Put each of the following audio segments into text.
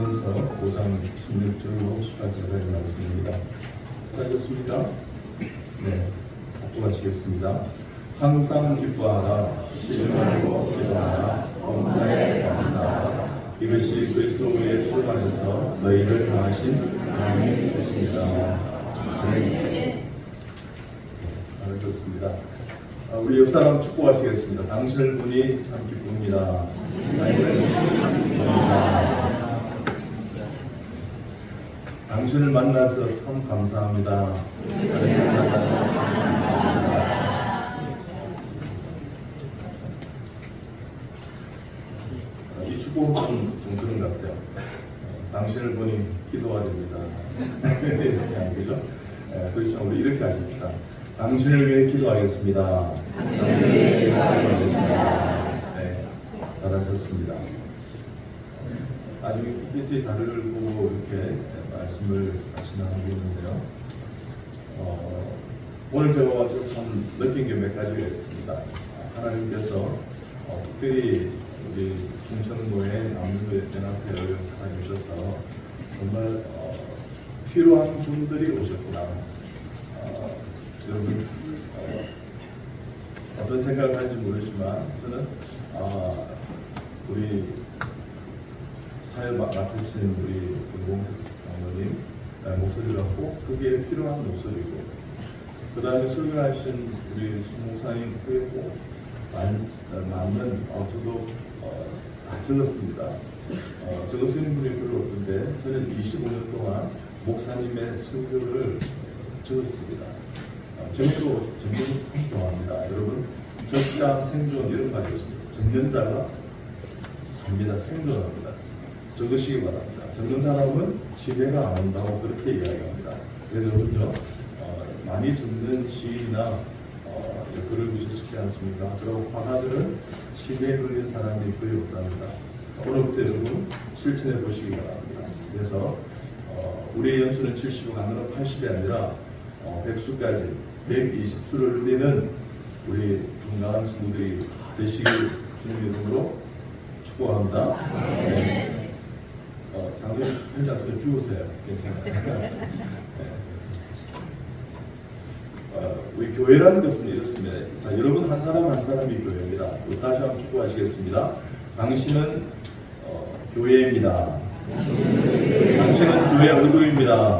고린도전서 5장 16절로 18절의 말씀입니다. 찾았습니까? 네, 합독하시겠습니다. 항상 기뻐하라, 쉬지 말고 기도하라, 범사에 감사하라. 이것이 그리스도의 출발에서 너희를 다하신 하나님의 뜻입니다. 네. 그렇습니다. 우리 옆 사람 축복하시겠습니다. 당신을 보니 참 기쁩니다. 당신을 만나서 참 감사합니다. 이 축복은 좀 그런 것 같아요. 당신을 보니 기도가 됩니다. 그죠? 그렇죠. 우리 이렇게 하십시다. 당신을 위해 기도하겠습니다. 당신을 위해 기도하겠습니다. 네, 잘하셨습니다. 나중에 PPT 자료를 보고 이렇게 말씀을 다시 나누고 있는데요. 오늘 제가 와서 참 느낀 게 몇 가지가 있습니다. 하나님께서 특별히 우리 중천부의 남북연합회를 사랑해주셔서 정말 필요한 분들이 오셨구나. 여러분 어떤 생각을 하는지 모르지만 저는 우리 사회 맡으신 우리 공공석 장로님 목소리를 갖고 그게 필요한 목소리고 그 다음에 설교하신 우리 수목사님 그게 꼭 맞는 저도 다 적었습니다. 적으시는 분이 별로 없던데 저는 25년 동안 목사님의 설교를 적었습니다. 저도 정말 참 좋아합니다. 여러분 적자 생존 이런 거 하겠습니다. 적는자가 삽니다. 생존합니다. 적으시기 바랍니다. 적는 사람은 지혜가 안 온다고 그렇게 이야기합니다. 그래서 여러분요 많이 적는 시인이나 글을 무시 적지 않습니까? 그리고 화가들은 시대에 걸린 사람이 거의 없답니다. 오늘부터 여러분 실천해 보시기 바랍니다. 그래서 우리의 연수는 70억 아니라 80이 아니라 100수까지 120수를 누리는 우리 건강한 친구들이 되시길 주님 이름으로 축복합니다. 네. 장로님 괜찮으면 주우세요. 괜찮아요. 네. 우리 교회라는 것은 이렇습니다. 자, 여러분 한 사람 한 사람이 교회입니다. 다시 한번 축복하시겠습니다. 당신은 교회입니다. 당신은 교회 얼굴입니다.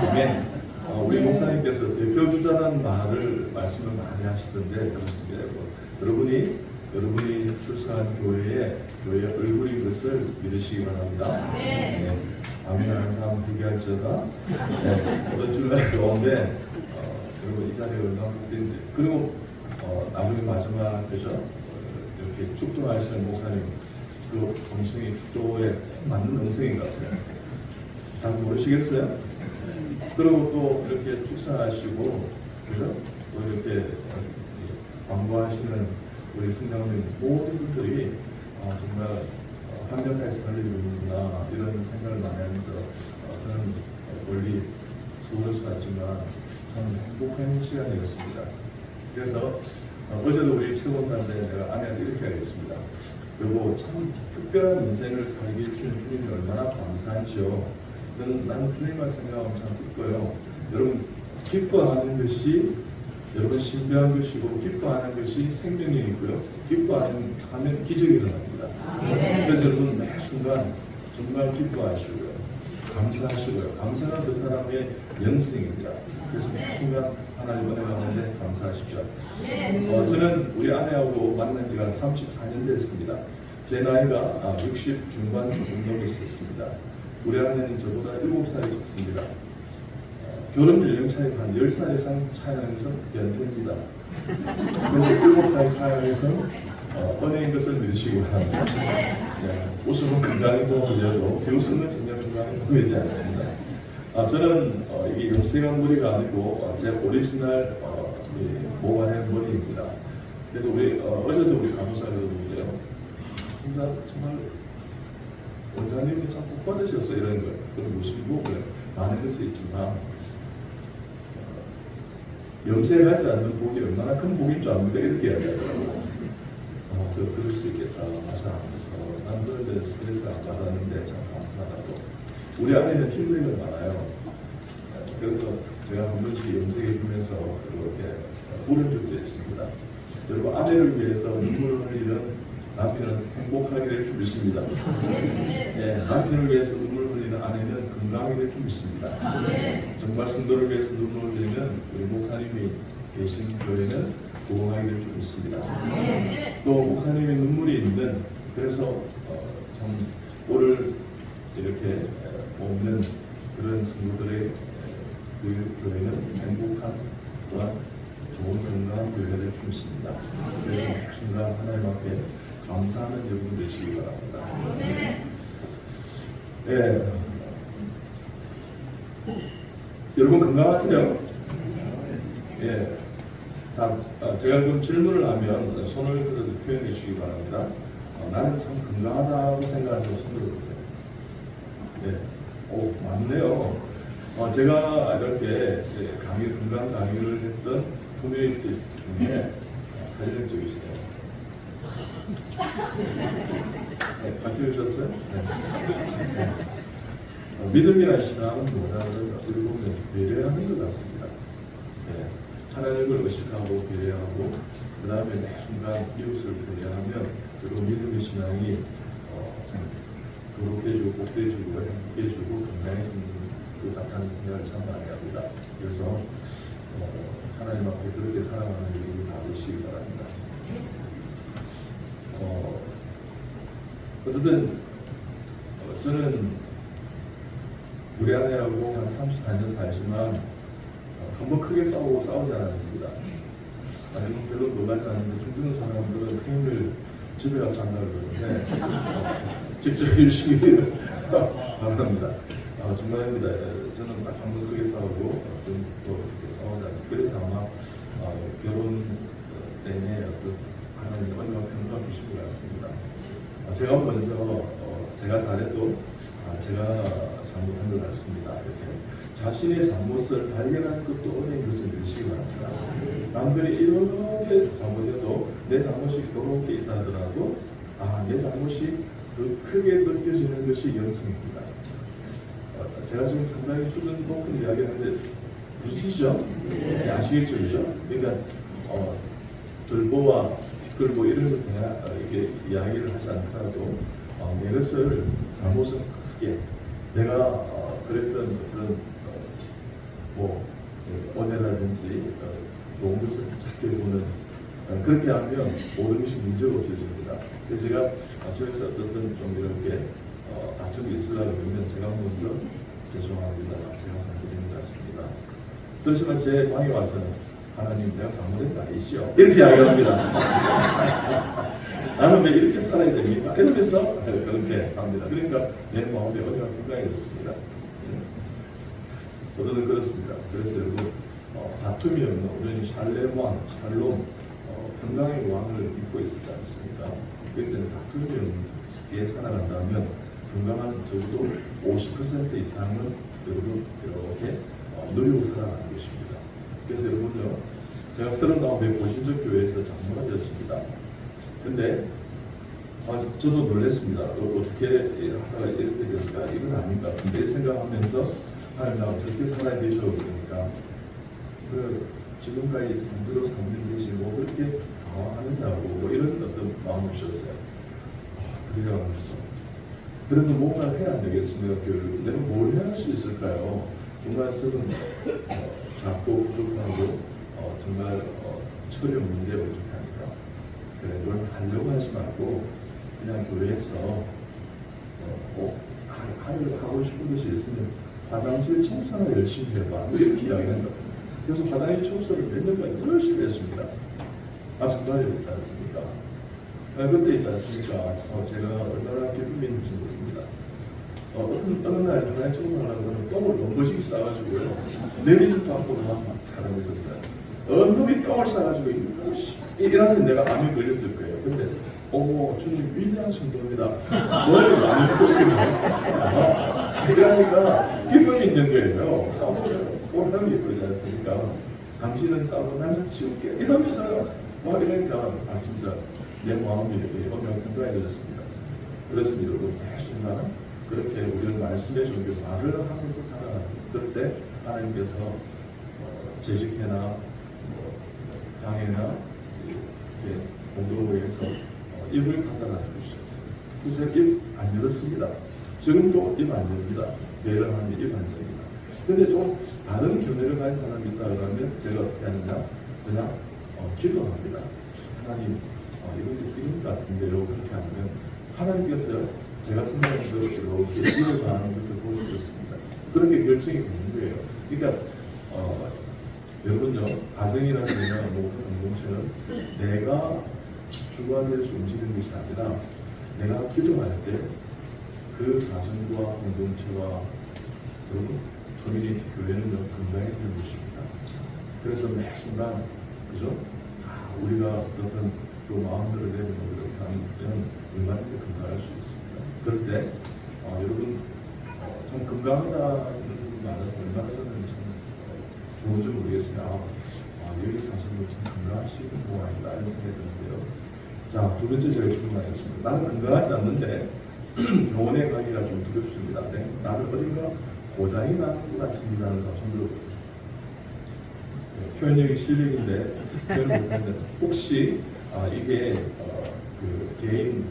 아멘. 우리 목사님께서 대표주자라는 말씀을 많이 하시던데 그렇습니다. 여러분이 출석한 교회의 얼굴인 것을 믿으시기 바랍니다. 네. 아멘 하는 사람 비교할지어다. 네. 어떤 주일날 가운데 여러분 이 자리에 올라오는데 그리고 나중에 마지막 그죠? 이렇게 축도하시는 목사님 그 음성이 축도에 맞는 음성인 것 같아요. 잘 모르시겠어요? 그리고 또 이렇게 축사하시고 그죠? 또 이렇게 광고하시는 우리 성장님 모든 분들이 정말 완벽하게 살리는구나 이런 생각을 많이 하면서 저는 멀리 서울에서 왔지만 참 행복한 시간이었습니다. 그래서 어제도 우리 최고사인데 내가 아내한테 이렇게 하겠습니다. 여보 참 특별한 인생을 살게 해주신 주님이 얼마나 감사하죠. 나는 주님만 생각하면 참 기뻐요. 여러분 기뻐하는 것이 여러분 신비한 것이고 기뻐하는 것이 생명력이고요. 기뻐하면 기적이 일어납니다. 그래서 여러분 매 순간 정말 기뻐하시고요. 감사하시고요. 감사가 그 사람의 영성입니다. 그래서 매 순간 하나님 은혜 가운데 감사하십시오. 저는 우리 아내하고 만난 지가 34년 됐습니다. 제 나이가 60 중반 조금 넘었습니다. 우리 아내는 저보다 7살이 적습니다. 결혼 연령 차이가 한 10살 이상 차이나면서 연태입니다. 그런데 7살 차이나면서 은혜인 것을 믿으시기 바랍니다. 네, 웃음은 건강에 도움을 되어도 비웃음은 전혀 건강에 보이지 않습니다. 저는 이게 염색한 머리가 아니고 제 오리지널 모발의 머리입니다. 그래서 어제도 우리 간호사를 보는데요. 진짜 정말 원장님이 참 복 받으셨어요. 이런 거. 그런 모습이고 많은 것이 있지만 염색하지 않는 복이 얼마나 큰 복인 줄 압니까? 이렇게 이야기하더라고요. 그럴 수 있겠다 생각하면서 나는 그런 데 스트레스 안 받았는데 참 감사하다고. 우리 아내는 힐링을 많아요. 그래서 제가 한 번씩 염색해 주면서 이렇게 부른 적도 있습니다. 여러분, 아내를 위해서 눈물을 흘리는 남편은 행복하게 될 줄 믿습니다. 예, 남편을 위해서 눈물을 흘리는 아내는 건강하게 될 줄 믿습니다. 정말 성도를 위해서 눈물을 흘리는 우리 목사님이 계신 교회는 건강하게 될 줄 믿습니다. 또 목사님의 눈물이 있는, 그래서 참 오늘 이렇게 뽑는 그런 성도들의 그 교회는 행복한 또한 좋은 건강한 교회가 될 줄 믿습니다. 그래서 순간 하나님 앞에 감사하는 여러분 되시기 바랍니다. 예. 여러분 건강하세요? 예. 자, 제가 그럼 질문을 하면 손을 들어서 표현해 주시기 바랍니다. 나는 참 건강하다고 생각하시고 손을 들어보세요. 예. 오, 맞네요. 제가 이렇게 건강 강의를 했던 커뮤니티 중에 사진을 찍으시네요. 네, 같이 읽었어요? 네. 믿음이라는 신앙은 뭐냐면 보면 배려하는 것 같습니다. 네. 하나님을 의식하고 배려하고 그 다음에 순간 이웃을 배려하면 그리고 믿음의 신앙이 참 거룩해지고 복되어지고 행복해지고 건강해지는 것 같다는 생각을 참 많이 합니다. 그래서 하나님 앞에 그렇게 살아가는 일이 받으시기 바랍니다. 어쨌든 저는 우리 아내하고 한 34년 살지만 한 번 크게 싸우지 않았습니다. 아니면 별로 놀라지 않는데 중동 사람들은 평일 집에 가서 한다고 그러는데 직접 해주시기를 바랍니다. 정말입니다. 저는 딱 한 번 크게 싸우고 좀 또 그렇게 싸우지 않고, 그래서 아마 결혼 내내 어떤 하나님의 언약과 평강 주신 것 같습니다. 제가 먼저 제가 잘해도 제가 잘못한 것 같습니다. 이렇게 자신의 잘못을 발견하는 것도 어려운 것을 믿으시기 바랍니다. 남들이 이렇게 잘못해도 내 잘못이 그렇게 있다 하더라도 내 잘못이 더 크게 느껴지는 것이 영성입니다. 제가 지금 상당히 수준 높은 이야기하는데 부시죠? 네, 아시겠죠? 그죠? 그러니까 들보와 끌보 이런 걸 그냥 이렇게 이야기를 하지 않더라도 내 것을 잘못은 크게 내가 그랬던 그런 언어라든지 좋은 것을 찾게 보는 그렇게 하면 모든 것이 문제가 없어집니다. 그래서 제가 저에서 어떤 좀 이렇게 다툼이 있으려고 그러면 제가 먼저 죄송합니다. 제가 잘못된 것 같습니다. 그렇지만 제 방에 와서는 하나님 내가 잘못된 거 아니시죠? 이렇게 이야기합니다. 나는 왜 이렇게 살아야 됩니까? 이러면서 그렇게 합니다. 그러니까 내 마음이 어디가 건강해졌습니다. 어쨌든 그렇습니다. 그래서 여러분 다툼이 없는 우리는 샬롬 평강의 왕을 믿고 있지 않습니까? 그렇기 때문에 다툼이 없게 살아간다면 건강한 적어도 50% 이상은 여러분 이렇게 누리고 살아가는 것입니다. 그래서 여러분요, 제가 39의 고신적 교회에서 장로가 되었습니다. 근데 저도 놀랐습니다. 어떻게 하다가 이렇게 됐을까? 이건 아닌 것 같은데 생각하면서 하나님 나 어떻게 살아야 되죠? 그러니까 지금까지 상대로 살는 것이 뭐 그렇게 당황하느냐고 이런 어떤 마음을 주셨어요. 그래야 하면서 그래도 뭔가를 해야 되겠습니다. 내가 뭘 해야 할 수 있을까요? 정말 저는 작고 부족하고 정말 철이 없는데 부족하니까 그래도 하려고 하지 말고 그냥 교회에서 하고 싶은 것이 있으면 화장실 청소를 열심히 해봐 이렇게 이야기한다. 그래서 화장실 청소를 몇 년간 열심히 했습니다. 정말 있지 않습니까? 그때 있지 않습니까? 제가 얼마나 기쁨이 있는 친구입니다. 어느 날 화장실 청소하려고 하면 똥을 넘버시기 싸가지고요. 내리지도 않고 막 사람이 있었어요. 놈이 똥을 싸가지고 이러면 내가 암에 걸렸을 거예요. 근데 주님 위대한 성도입니다. 너를 많이 그렇게 말했었어. 그러니까 기쁨이 있는 거예요. 오늘은 예쁘지 않습니까? 당신은 싸우고 나는 지울게 이러면서요. 이러니까 진짜 내 마음이 엄청 건강해졌습니다. 그렇습니다. 여러분, 매 순간 그렇게 우리는 말씀해 준 게 말을 하면서 살아가는 그럴 때 하나님께서 재직회나 강해나 이렇게 공동회에서 입을 닫아놔 주셨어요. 그래서 입 안 열었습니다. 지금도 입 안 엽니다. 매일 하면 입 안 엽니다. 근데 좀 다른 견해를 가진 사람이 있다 그러면 제가 어떻게 하느냐? 그냥 기도합니다. 하나님, 이런 것 같은데요. 그렇게 하면 하나님께서 제가 생각한 대로 이렇게 이루어져 하는 것을 보여주셨습니다. 그런 게 결정이 되는 거예요. 그러니까 여러분요, 가정이라는 모든 공동체는 내가 주관해서 움직이는 것이 아니라 내가 기도할 때 그 가정과 공동체와 여러분 커뮤니티 교회는 건강해지는 것입니다. 그래서 매 순간 그죠? 우리가 어떤 그 마음들을 내고 이렇게 하면 얼마나 건강할 수 있습니다. 그럴 때 여러분 참 건강하다는 분이 많아서 얼마나 저는 참 좋은지 모르겠습니다. 여기 사시는 분 참 건강하시는 모양이다 이런 생각이 드는데요. 자, 두 번째 제가 질문하겠습니다. 나는 건강하지 않는데 병원에 가기가 좀 두렵습니다. 네? 나는 어딘가 고장이 나는 것 같습니다 하는 사람 손 들어보세요. 표현력이 실력인데 표현을 못하는데 혹시 이게 그 개인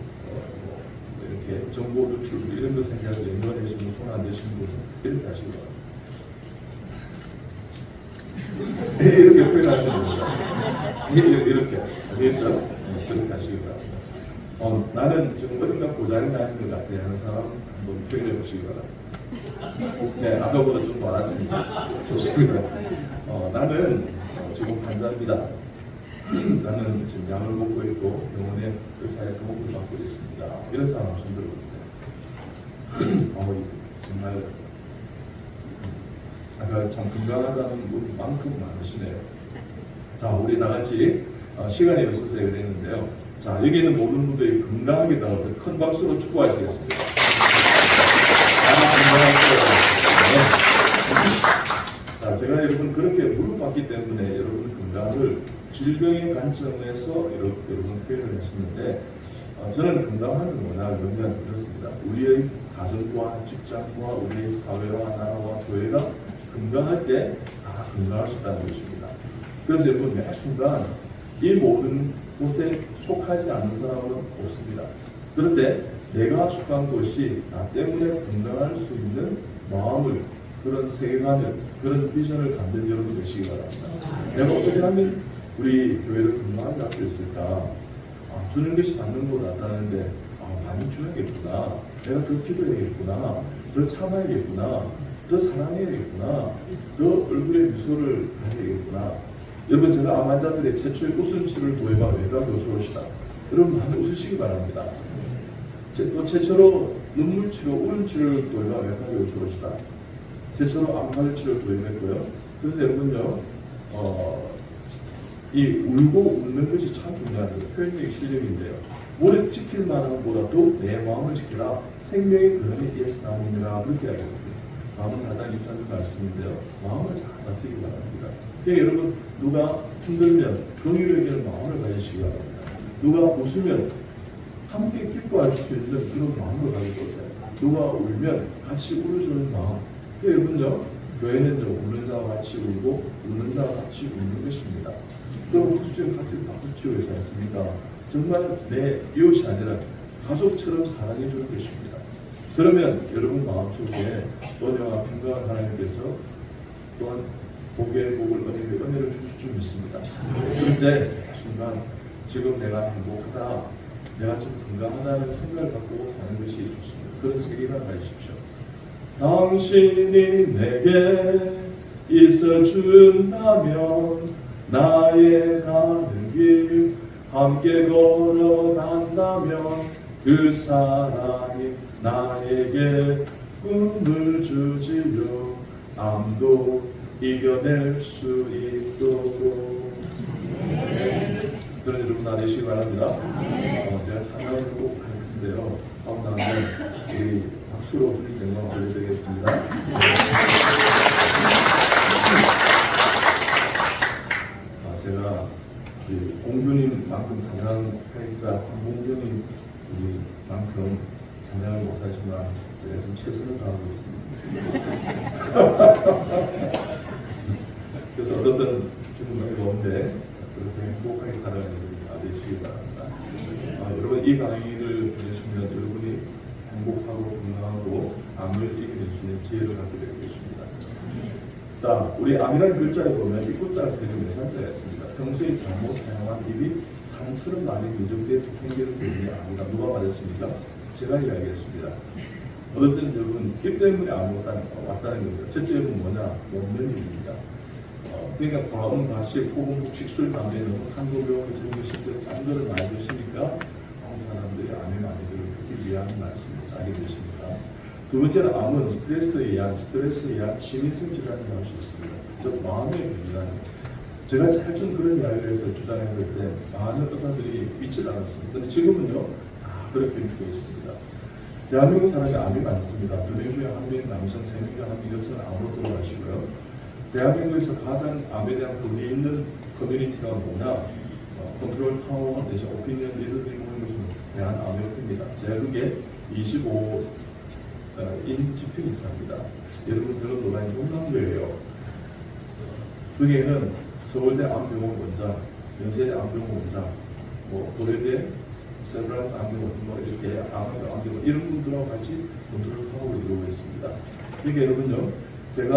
이렇게 정보 누출 이런 것 생각해서 연관되시는 손 안 되시는 분은 이렇게 하시기 바랍니다. 이렇게 표현하시면 됩니다. 이렇게 아시겠죠? 그렇게 하시기 바랍니다. 나는 지금 어딘가 고장이 나는 것 같아 하는 사람 한번 표현해 보시기 바랍니다. 네, 아까보다 좀 많았습니다. 좋습니다. 나는 지금 환자입니다. 나는 지금 약을 먹고 있고 병원에 의사의 도움을 받고 있습니다. 이런 사람 손 들어보세요. 정말 아까 참 건강하다는 분만큼 많으시네요. 자, 우리 다 같이 시간이 없어서 되는데요. 자, 여기 있는 모든 분들이 건강하게 나오고 큰 박수로 축복하시겠습니다. 자, 제가 여러분 그렇게 물어봤기 때문에 여러분 건강을 질병의 관점에서 여러분 표현을 하시는데 저는 건강하는 뭐냐 그러면 이렇습니다. 우리의 가정과 직장과 우리의 사회와 나라와 교회가 건강할 때 다 건강할 수 있다는 것입니다. 그래서 여러분 매 순간 이 모든 곳에 속하지 않는 사람은 없습니다. 그런데 내가 속한 곳이 나 때문에 건강할 수 있는 마음을 그런 세계관을 그런 비전을 갖는 여러분 되시기 바랍니다. 내가 어떻게 하면 우리 교회를 건강하게 할 수 있을까? 주는 것이 받는 것 같다는데 많이 줘야겠구나. 내가 더 기도해야겠구나. 더 참아야겠구나. 더 사랑해야겠구나. 더 얼굴에 미소를 해야겠구나. 여러분 제가 암 환자들의 최초의 웃음치료를 도해봐 외과 교수로시다. 여러분 많이 웃으시기 바랍니다. 또 최초로 눈물치료, 울음치료를 도해봐 외과 교수로시다. 최초로 암환자 치료를 도입했고요. 그래서 여러분요, 이 울고 웃는 것이 참 중요하죠. 표현력의 실력인데요. 오래 지킬 만한 것보다도 내 마음을 지키라. 생명의 근원이 이에서 나옵니다. 그렇게 하겠습니다. 다음은 4장 24절 말씀인데요. 마음을 잘 다스리기 바랍니다. 그러니까 여러분 누가 힘들면 긍휼히 마음을 가지시기 바랍니다. 누가 웃으면 함께 기뻐할 수 있는 그런 마음을 가지고 오세요. 누가 울면 같이 울어주는 마음. 그러니까 여러분요, 교회는요, 우는 자와 같이 울고 우는 자와 같이 웃는 것입니다. 그럼 박수치고 같이 박수치고 있지 않습니까? 정말 내 이웃이 아니라 가족처럼 사랑해 주는 것입니다. 그러면 여러분 마음속에 은혜와 평강을 하나님께서 또한 복의 복을 은혜를 주실 줄 믿습니다. 그런데 순간 지금 내가 행복하다, 내가 지금 건강하다는 생각을 갖고 사는 것이 좋습니다. 그런 세계관을 가지십시오. 당신이 내게 있어준다면 나의 가는 길 함께 걸어간다면 그 사랑이 나에게 꿈을 주지요. 암도 이겨낼 수 있도록. 그런 여러분 다 되시기 바랍니다. 제가 찬양을 꼭 할 텐데요. 하고 나면 우리 박수로 주님 영광 올려드리겠습니다. 제가 공균인만큼 찬양하는 사역자 황봉경인만큼 찬양을 못하지만 제가 좀 최선을 다하고 있습니다. 그래서 어떤 주는 가운데 그렇게 행복하게 살아가는 다 되시기 바랍니다. 여러분 이 강의를 들으시면 여러분이 행복하고 건강하고 암을 이겨낼 수 있는 지혜를 갖게 되고 계십니다. 자, 우리 암이라는 글자에 보면 이 꽃자가 세 개, 네 산자가 있습니다. 평소에 잘못 사용한 입이 산처럼 많이 누적돼서 생기는 부분이 암이다. 누가 말했습니까? 제가 이야기했습니다. 어떤 때는 여러분 입 때문에 암이 왔다는 겁니다. 첫째 입은 뭐냐? 먹는 입입니다. 그러니까 과음, 과식, 호흡, 식술, 담배 이런 한국병원에 전기식들 짠 거를 많이 드시니까 한국 사람들이 암에 많이 들어 그렇게 위하는 말씀을 짜게 되십니다. 두 번째는 암은 스트레스에 의한 취미성 질환이라고 할 수 있습니다. 즉 마음의 병이라는 제가 잘좀 그런 이야기를 해서 주장했을 때 많은 의사들이 믿질 않았습니다. 근데 지금은요 그렇게 믿고 있습니다. 대한민국 사람이 암이 많습니다. 2명 중에 1명 남성, 3명 중에 1명 이것은 암으로 돌아가시고요. 대한민국에서 가장 암에 대한 돈이 있는 커뮤니티가 뭐냐? 컨트롤 타워 내지 오피니언 리더들이 모이는 것은 대한암협회입니다. 제가 그게 25인 집행이사입니다. 여러분 그런 논란이 놀란 거예요. 거기에는 서울대 암병원 원장, 연세대 암병원 원장, 고려대 세브란스 암병원, 이렇게 아산대 암병원 이런 분들하고 같이 컨트롤 타워를 이루고 있습니다. 그러니까 여러분요, 제가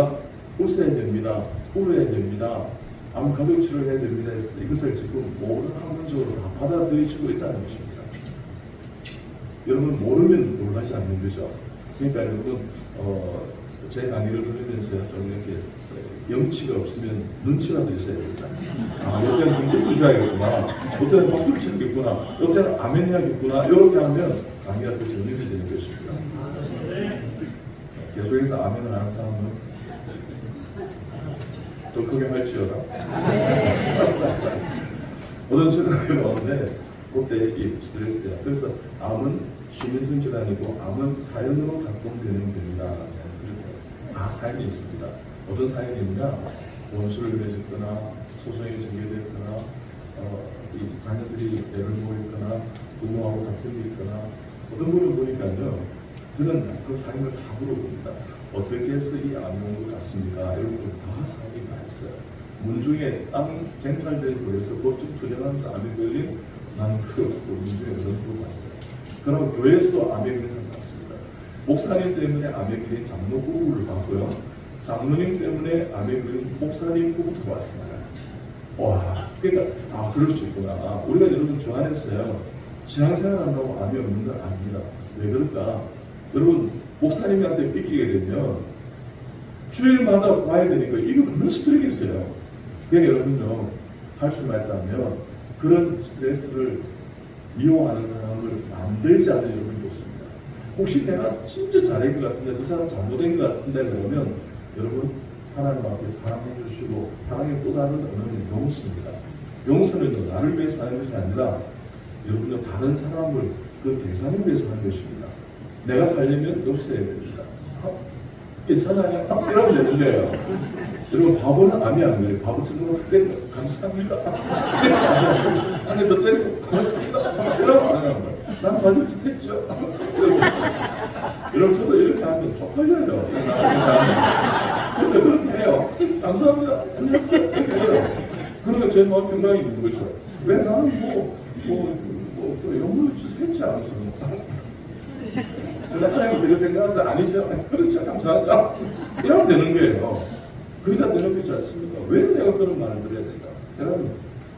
웃어야 됩니다, 울어야 됩니다, 암 가족 치료해야 됩니다 했을 때 이것을 지금 모든 학문적으로 다 받아들이시고 있다는 것입니다. 여러분 모르면 놀라지 않는 거죠. 그러니까 여러분 제 강의를 들으면서 좀 이렇게 영치가 없으면 눈치라도 있어야 됩니다. 이때는 좀 뜻을 줘야겠구나, 이때는 박수를 치겠구나, 이때는 아멘 해야겠구나, 이렇게 하면 강의가 더 정리해지는 것입니다. 계속해서 아멘을 하는 사람은 더 크게 할지어다. 어떤 친구가 나오는데 그때 이 스트레스야. 그래서 암은 심연성 질환이고 암은 사연으로 작동되는 병이다. 그렇게 다 사연이 있습니다. 어떤 사연이냐? 원수를 맺었거나 소송이 전개됐거나 이 자녀들이 애를 모였거나 부모하고 다툼이 있거나 어떤 분을 보니까요, 저는 그 사연을 다 물어봅니다. 어떻게 해서 이 암이 온 것 같습니까? 여러분 다 사연이 다 있어요. 문중에 땅 쟁탈제를 보여서 법적 투쟁하면서 암에 걸린 나는 그 문중에 그런 걸 봤어요. 그럼 교회에서도 암에 걸린 사람 봤습니다. 목사님 때문에 암에 걸린 장로 부부를 봤고요. 장로님 때문에 암에 걸린 목사님 부부도 봤습니다. 와, 그러니까 그럴 수 있구나. 우리가 여러분 주안했어요. 신앙생활 한다고 암이 없는 건 아닙니다. 왜 그럴까? 여러분 목사님한테 삐끼게 되면 주일마다 와야 되니까 이거 얼마나 스트레스겠어요. 그러니까 여러분요, 할 수만 있다면 그런 스트레스를 이용하는 사람을 만들지 않는 여러분 좋습니다. 혹시 내가 진짜 잘한 것 같은데 저 사람 잘못된 것 같은데 그러면 여러분 하나님 앞에 사랑해 주시고 사랑의 또 다른 언어는 용서입니다. 용서는 나를 위해서 하는 것이 아니라 여러분은 다른 사람을 그 대상을 위해서 하는 것입니다. 내가 살려면 용서해야 됩니다. 괜찮아요? 이러면 되는 거예요. 여러분 바보는 암이 안 걸려요. 바보처럼 그때 감사합니다. 아니 너 때리고 고맙습니다. 이러면 안 하는 거예요. 난 맞을 짓 했죠. 여러분 저도 이렇게 하면 쪽팔려요. 근데 그렇게 해요. 감사합니다. 안녕하세요. 이렇게 해요. 그러면 제 마음 건강이 있는 거죠. 왜 나는 또 이런 걸 했지 않았어. 근데 하나님 그렇게 생각하면서 아니죠? 그렇죠. 감사하죠. 이러면 되는 거예요. 그러다 되는 거지 않습니까? 왜 내가 그런 말을 들어야 될까? 여러분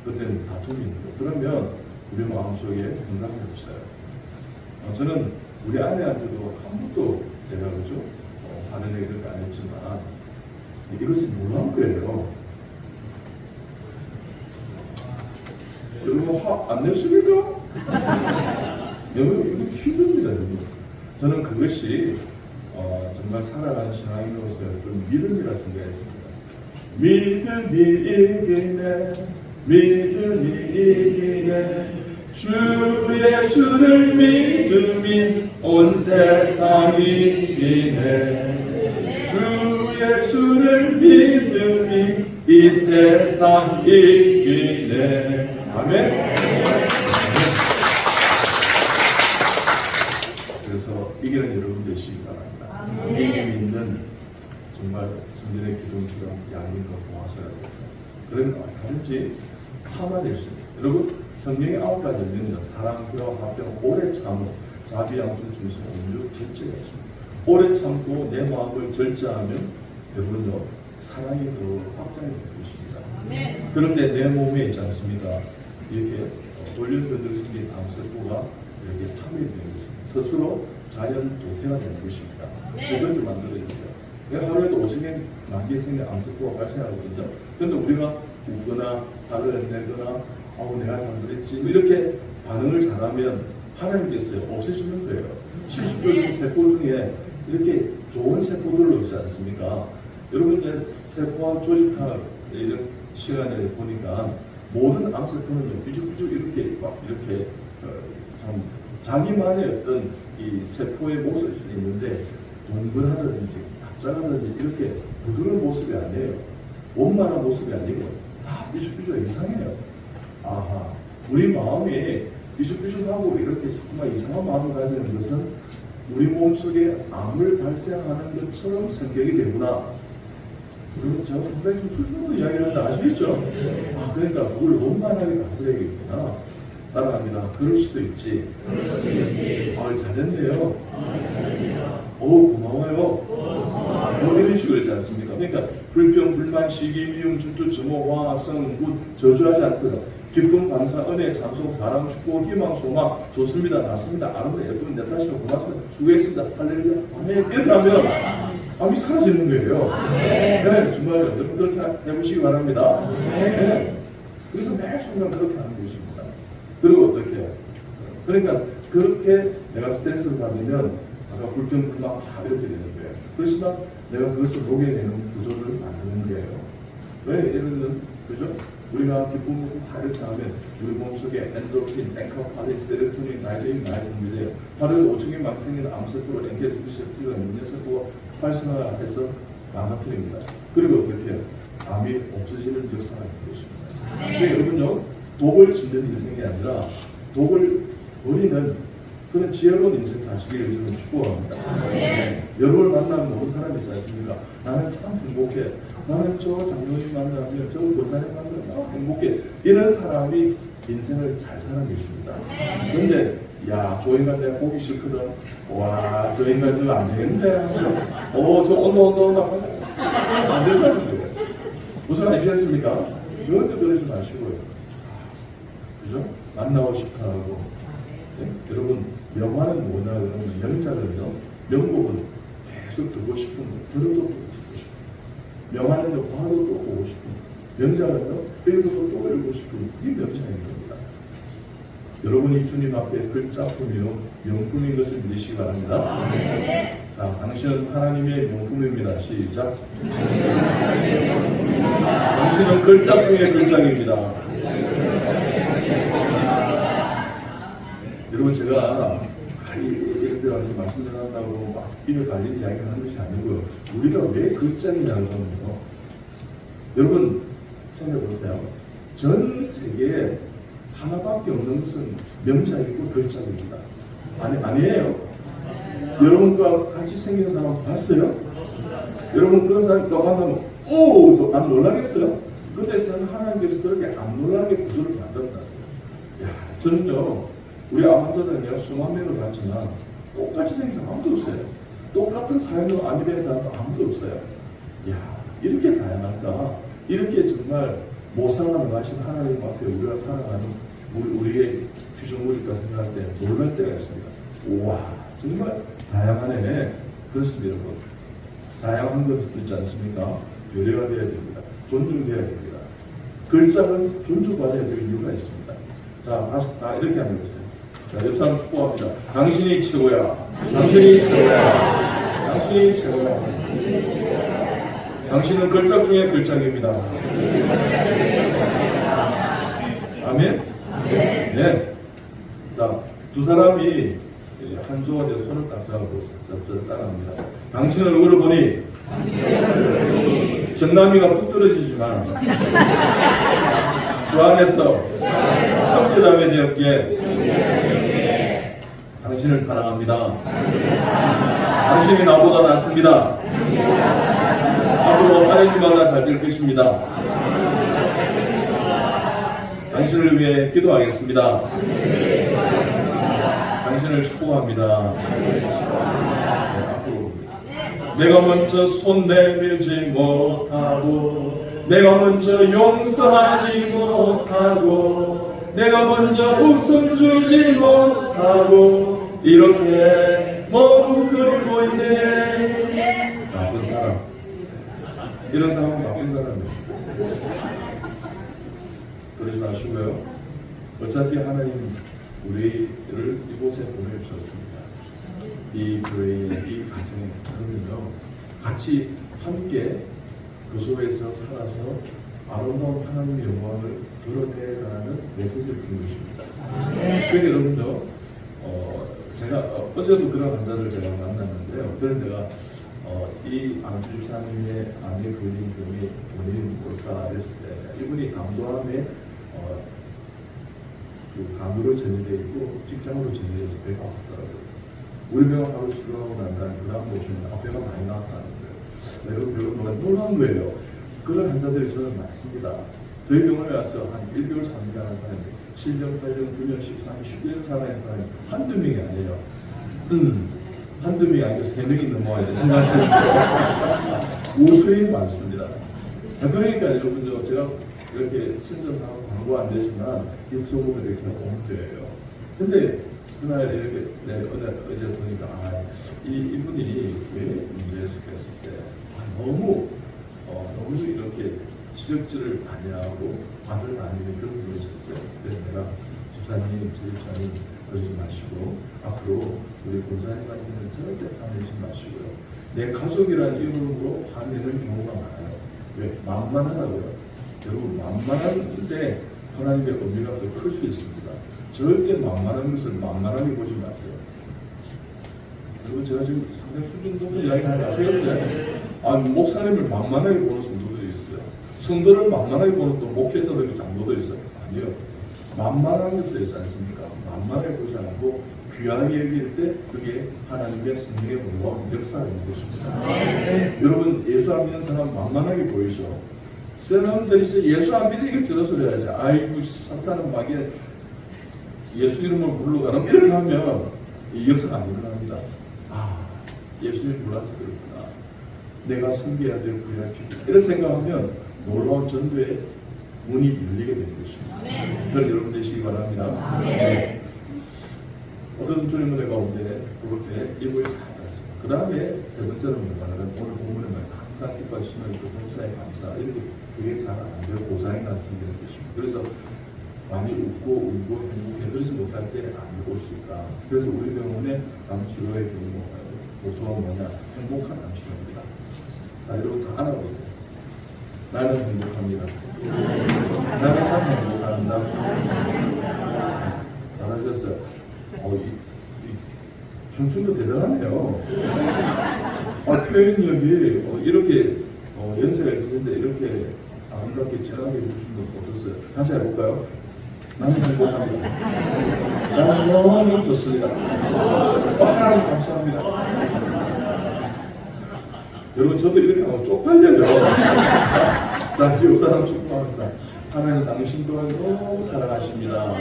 그때는 다툼이 있는 거예요. 그러면 우리 마음속에 건강이 없어요. 저는 우리 아내한테도 한 번도 제가 그죠? 다른 얘기를 안 했지만 이것이 놀라운 거예요. 여러분 화 안 냈습니까? 여러분 이거 힘듭니다. 여러분. 저는 그것이 정말 살아가는 신앙인으로서의 어떤 믿음이라 생각했습니다. 믿음이 이기네, 믿음이 이기네, 주 예수를 믿음이 온 세상 이기네, 주 예수를 믿음이 이 세상 이기네. 아멘. 그래서 이기는 여러분 되시기 바랍니다. 이기는 있는 정말 성전의 기둥처럼 양인과 모아서야 됐어요. 그러면 다른지 참아낼 수 있어요. 여러분 성경의 9가지 열매는요, 사랑, 교화, 화평, 오래 참음, 자비, 양수, 준수, 온유, 절제가 있습니다. 오래 참고 내 마음을 절제하면 여러분요 사랑이 더 확장이 될 것입니다. 그런데 내 몸에 있지 않습니까? 이렇게 돌연변덕 생긴 암세포가 이렇게 3일 되는 것입니다. 스스로 자연 도태가 되는 것입니다. 이건 좀 만들어졌어요. 하루에도 5,000개, 10,000개 생긴 암세포가 발생하거든요. 그런데 우리가 웃거나 달을 내거나 내가 잘못했지 이렇게 반응을 잘하면 하나님께서 없애주는 거예요. 70조 세포 중에 이렇게 좋은 세포들로 있지 않습니까? 여러분 이제 세포와 조직학 이런 시간에 보니까 모든 암세포는 삐죽삐죽 이렇게 참 자기만의 어떤 이 세포의 모습이 있는데 동글하든지 납작하든지 이렇게 부드러운 모습이 아니에요. 원만한 모습이 아니고 삐죽삐죽 이상해요. 아하, 우리 마음이 삐죽삐죽하고 이렇게 정말 이상한 마음을 가지는 것은 우리 몸속에 암을 발생하는 것처럼 성격이 되구나. 그리고 제가 상당히 좀 훌륭한 이야기를 한다 아시겠죠? 그러니까 그걸 원만하게 다스려야겠구나. 따라합니다. 그럴 수도 있지. 잘했네요. 고마워요. 이런 식으로 있지 않습니까? 그러니까 불평, 불만, 시기, 미움, 질투, 증오, 화, 성, 굿 저주하지 않고요. 기쁨, 감사, 은혜, 찬송, 사랑, 축복, 희망, 소망 좋습니다. 낫습니다. 아름다워, 예쁜, 내 탓이고 고맙습니다. 수고했습니다. 할렐루야. 아멘. 이렇게 하면 암이 사라지는 거예요. 네, 정말 여러분 그렇게 해보시기 바랍니다. 네. 그래서 매 순간 그렇게 하는 것입니다. 그리고 어떻게? 그러니까 그렇게 내가 스트레스를 받으면 아까 불평, 불만 이렇게 되는 거예요. 그렇지만 내가 그것을 녹여내는 구조를 만드는 거예요. 왜? 예를 들면 그죠? 우리가 기쁨을 이렇게 하면 우리 몸속에 엔도르핀, 엔카파린, 세로토닌, 나이도인 많이 분비돼요. 하루에 5,000개 막 생기는 암세포로 엔케스 리셉티브가 있는 세포가 활성화해서 망가뜨립니다. 그리고 어떻게 암이 없어지는 역사가 있는 것입니다. 근데 여러분요, 독을 짓는 인생이 아니라 독을 버리는 그런 지혜로운 인생 사시기를 여러분 축복합니다. 네. 여러분을 만나면 모든 사람이 있지 않습니까? 나는 참 행복해. 나는 저 장로님 만나면 저 권사님 만나면 행복해. 이런 사람이 인생을 잘 사는 것입니다. 그런데 저 인간 내가 보기 싫거든. 저 인간 좀 안 되겠는데 하면서 저 온다 안 된다는 거예요. 무슨 아시겠습니까? 절대 그러지 마시고요. 그죠? 만나고 싶다 하고. 네? 여러분 명화는 뭐냐 그러면 명자는요, 명곡은 계속 듣고 싶은 거, 들어도 또 듣고 싶은 거. 명화는요, 봐도 또 보고 싶은 거. 명자는요, 읽어도 또 읽고 싶은 거. 이게 명자인 겁니다. 여러분이 주님 앞에 글자품이요 명품인 것을 믿으시기 바랍니다. 자, 당신은 하나님의 명품입니다. 시작. 당신은 글자품의 글자입니다. 여러분 제가 이런 데 와서 말씀드린다고 막 입에 갈리는 이야기를 하는 것이 아니고요. 우리가 왜 글자이냐면요. 여러분 생각해보세요. 전 세계에 하나밖에 없는 것은 명자이고 글자입니다. 아니에요. 여러분과 같이 생긴 사람 봤어요? 여러분 그런 사람 또 만나면 난 놀라겠어요? 근데 하나님께서 그렇게 안 놀라게 구조를 만들어놨어요. 저는요, 우리 암환자들은 수만 명을 봤지만 똑같이 생긴 사람 아무도 없어요. 똑같은 사연을 아니된 사람도 아무도 없어요. 이렇게 다양한가? 이렇게 정말 못 살아가는 하신 하나님 앞에 우리가 살아가는 우리의 규정물일까 생각할 때 놀랄 때가 있습니다. 우와, 정말 다양하네. 그렇습니다, 여러분. 다양한 것도 있지 않습니까? 배려가 되어야 됩니다. 존중되어야 됩니다. 글자는 존중받아야 될 이유가 있습니다. 자, 다시 이렇게 한번 해보세요. 자, 옆 사람 축복합니다. 당신이 최고야. 당신이 최고야. 당신이 최고야. 당신은 글자 중에 글자입니다. 아멘? 네. 자, 두 사람이 한 조가 되어 손을 딱 잡고 따라합니다. 당신 얼굴을 보니 전남이가 뚝 떨어지지만 주 안에서 그 다음에 되었기에 당신을 사랑합니다. 당신이 나보다 낫습니다. 앞으로 하나님마다 잘 될 것입니다. 당신을 위해 기도하겠습니다. 당신을 축복합니다. 네, 앞으로 내가 먼저 손 내밀지 못하고 내가 먼저 용서하지 못하고 내가 먼저 웃음 주지 못하고 이렇게 머뭇거리고 있네. 나쁜 사람. 이런 사람은 나쁜 사람이에요. 그러지 마시고요. 어차피 하나님 우리를 이곳에 보내주셨습니다. 이 교회에, 이 가정에 그러면요 같이 함께 그 속에서 살아서 아름다운 하나님의 영광을 드러내가는 메시지를 주는 것입니다. 그러니까 여러분요, 제가 어제도 그런 환자를 제가 만났는데요. 그래서 내가 이 안수집사님의 암의 근육병이 본인 뭘까 했을 때 이분이 강도암에 그 간으로 전이되어 있고 직장으로 전이돼서 배가 아프더라고요. 우리 병원 바로 출근하고 난 다음에 그 다음 보시면 배가 많이 나왔다는 거예요. 여러분 뭐가 놀라운 거예요. 그런 환자들이 저는 많습니다. 저희 병원에 와서 한 1개월 3년 하는 사람이 7년, 8년, 9년, 13년, 11년 살아있는 사람이 한두 명이 아니에요. 한두 명이 아니고 3명이 넘어와야 생각하시는 거예요. 우수히 많습니다. 그러니까 여러분들 제가 이렇게 선전하고 광고 안 되지만 입소문을 이렇게 온 거예요. 근데 그날 이렇게 어제 보니까 이분이 왜 문제였을까 했을 때 너무 이렇게 지적질을 많이 하고 말을 많이 하는 그런 분이 있었어요. 그래서 내가 집사님, 제 집사님 그러지 마시고 앞으로 우리 권사님한테는 절대 화내지 마시고요. 내 가족이라는 이름으로 화내는 경우가 많아요. 왜? 만만하다고요. 여러분 만만한데 하나님의 의미가 더 클 수 있습니다. 절대 만만한 것을 만만하게 보지 마세요. 여러분 제가 지금 상당히 수준 높은 이야기 하지 마시겠어요? 목사님을 만만하게 보는 성도들이 있어요. 성도를 만만하게 보는 또 목회자들이 장로도 있어요. 아니요. 만만한 것을 있지 않습니까? 만만하게 보지 않고 귀하게 여길 때 그게 하나님의 성령의 공부와 역사가 있는 것입니다. 여러분 예수 안 믿는 사람 만만하게 보이죠? 사람들이 이제 예수 안 믿으니까 저런 소리 하지. 아이고 사탄은 막에 예수 이름을 불러가는 이렇게 하면 이 역사가 안 일어납니다. 예수님 몰라서 그렇구나. 내가 섬겨야 될 VIP 이런 생각하면 놀라운 전도의 문이 열리게 되는 것입니다. 그걸 여러분 되시기 바랍니다. 네. 어떤 주님의 은혜 가운데 그렇게 일부에 잘 가세요. 그 다음에 세 번째로 뭐냐면 오늘 본문에 항상 기뻐하시는 그 봉사에 감사 이렇게 그게 잘 안 되고 고장이 났으면 되는 것입니다. 그래서 많이 웃고 울고 행복해 그러지 못할 때 안 올 수 있다. 그래서 우리 병원의 암치료의 경우 보통은 뭐냐 행복한 암치료입니다. 자 여러분 다 알아보세요. 나는 행복합니다. 나는 참 행복합니다. 잘하셨어요. 춤춘도 대단하네요. 표현력이 이렇게 연세가 있었는데 이렇게 아름답게 전하게 해주신 것 어떠세요? 다시 해볼까요? 나는 행복합니다. 나는 너무 좋습니다. 하나님 감사합니다. 여러분 저도 이렇게 하면 쪽팔려요. 자, 옆 사람 축복합니다. 하나님 당신 또한 너무 사랑하십니다.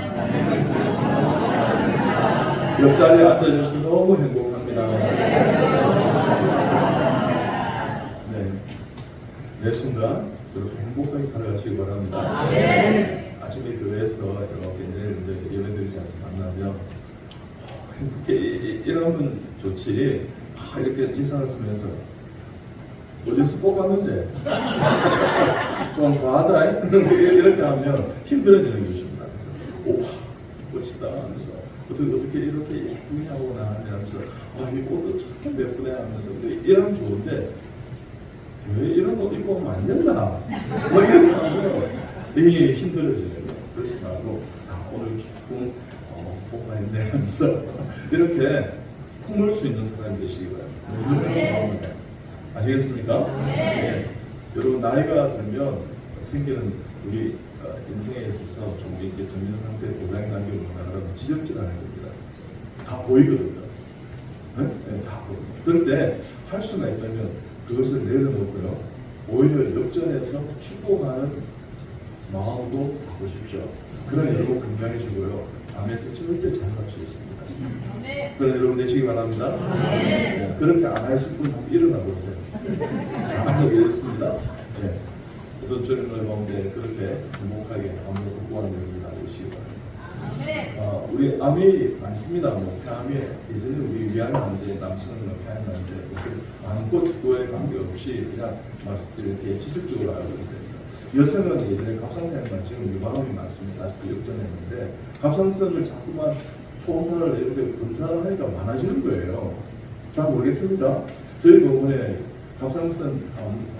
옆자리에 앉아주셔서 너무 행복합니다. 네, 매 순간 저렇게 행복하게 살아가시기 바랍니다. 아침에 교회에서 이렇게 내일 이제 예배드리지 않아서 만나면 행복해 이러면 좋지. 이렇게 인상을 쓰면서 어디서 뽑았는데 좀 과하다 이렇게 하면 힘들어지는 것입니다. 오 멋지다 하면서 어떻게 이렇게 예쁘게 하구나 하면서 이 꽃도 참 예쁘네 하면서 이러면 좋은데 왜 이런 옷 입고 오면 안 된다 뭐 이렇게 하면 이게 힘들어지는 거예요. 그러지 말고 오늘 조금 복만했네 하면서 이렇게 품을 수 있는 사람이 되시기 바랍니다. 아시겠습니까? 네. 여러분 나이가 들면 생기는 우리 인생에 있어서 좀 이렇게 정신 상태 고장 관계로 나가면 지적질하는 겁니다. 다 보이거든요. 네? 네, 다 보입니다. 그런데 할 수가 있다면 그것을 내려놓고요. 오히려 역전해서 축복하는 마음도 바꾸십시오. 그럼 여러분 건강해지고요. 밤에서 절대 잠갈 수 있습니다. 그럼 여러분 되시기 바랍니다. 네, 그렇게 안 하실 분 한번 일어나 보세요. 안 적이 있습니다. 네. 어떤 주님을 가운데 그렇게 행복하게 아무도 극복하는 여러분이 되시기 바랍니다. 우리 암이 많습니다. 뭐 폐암이 예전에 우리 위암하는데 남성은 폐암하는데 암과 그거에 관계없이 그냥 말씀드린 지식적으로 알고 있습니다. 여성은 예전에 갑상선만 지금 유방암이 많습니다. 아직도 역전했는데 갑상선을 자꾸만 초음파를 이렇게 검사를 하니까 많아지는 거예요. 잘 모르겠습니다. 저희 병원에 갑상선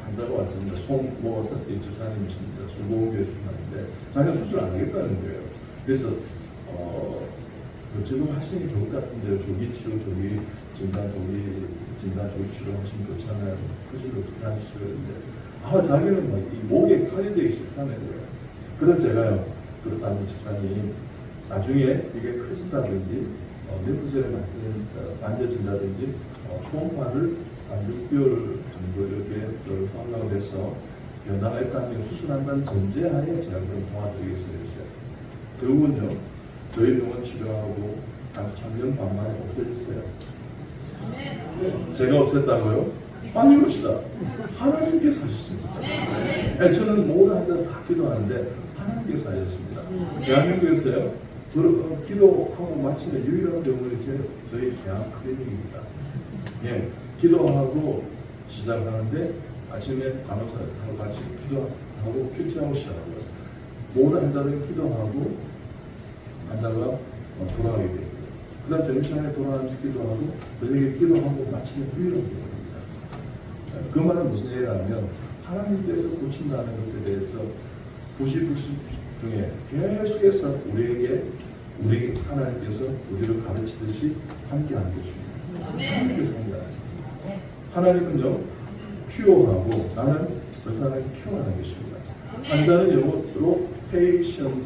환자가 왔습니다. 송모 집사님이십니다. 중고교회 수술하는데 자기는 수술 안 하겠다는 거예요. 그래서 지금 하시는 게 좋을 것 같은데요. 조기 치료, 조기 진단, 조기 치료 하시면 그렇잖아요. 그걸 어떻게 하시는데 자기는 이 목에 칼이 되기 싫다는 거예요. 그래서 제가요, 그렇다면 집사님, 나중에 이게 커진다든지, 뇌부절에 만져진다든지, 초음파를 한 6개월 정도 이렇게 환각을 해서 변화가 있다면 수술한다는 전제하에 제가 그럼 도와드리겠습니다 했어요. 결국은요, 저희 병원 치료하고 한 3년 반 만에 없어졌어요. 제가 없앴다고요? 아니옵시다. 하나님께서 하셨습니다. 네, 저는 모든 한자를 다 기도하는데 하나님께서 하셨습니다. 대한민국에서요, 기도하고 마치는 유일한 병원이 저희 대한 클리닉입니다. 예, 기도하고 시작하는데 아침에 간호사하고 같이 기도하고 큐티하고 시작하고요. 모든 환자들이 기도하고 환자가 돌아가게 됩니다. 그 다음 점심시간에 돌아가면서 기도하고 저녁에 기도하고 마치는 유일한 병원입니다. 그 말은 무슨 얘기냐면 하나님께서 고친다는 것에 대해서 90% 중에 계속해서 우리에게 하나님께서 우리를 가르치듯이 함께하는 것입니다. 하나님께서 함께하는 것입니다. 하나님은요, 큐어하고 나는 그 사람을 큐어하는 것입니다. 환자는 영어로 patient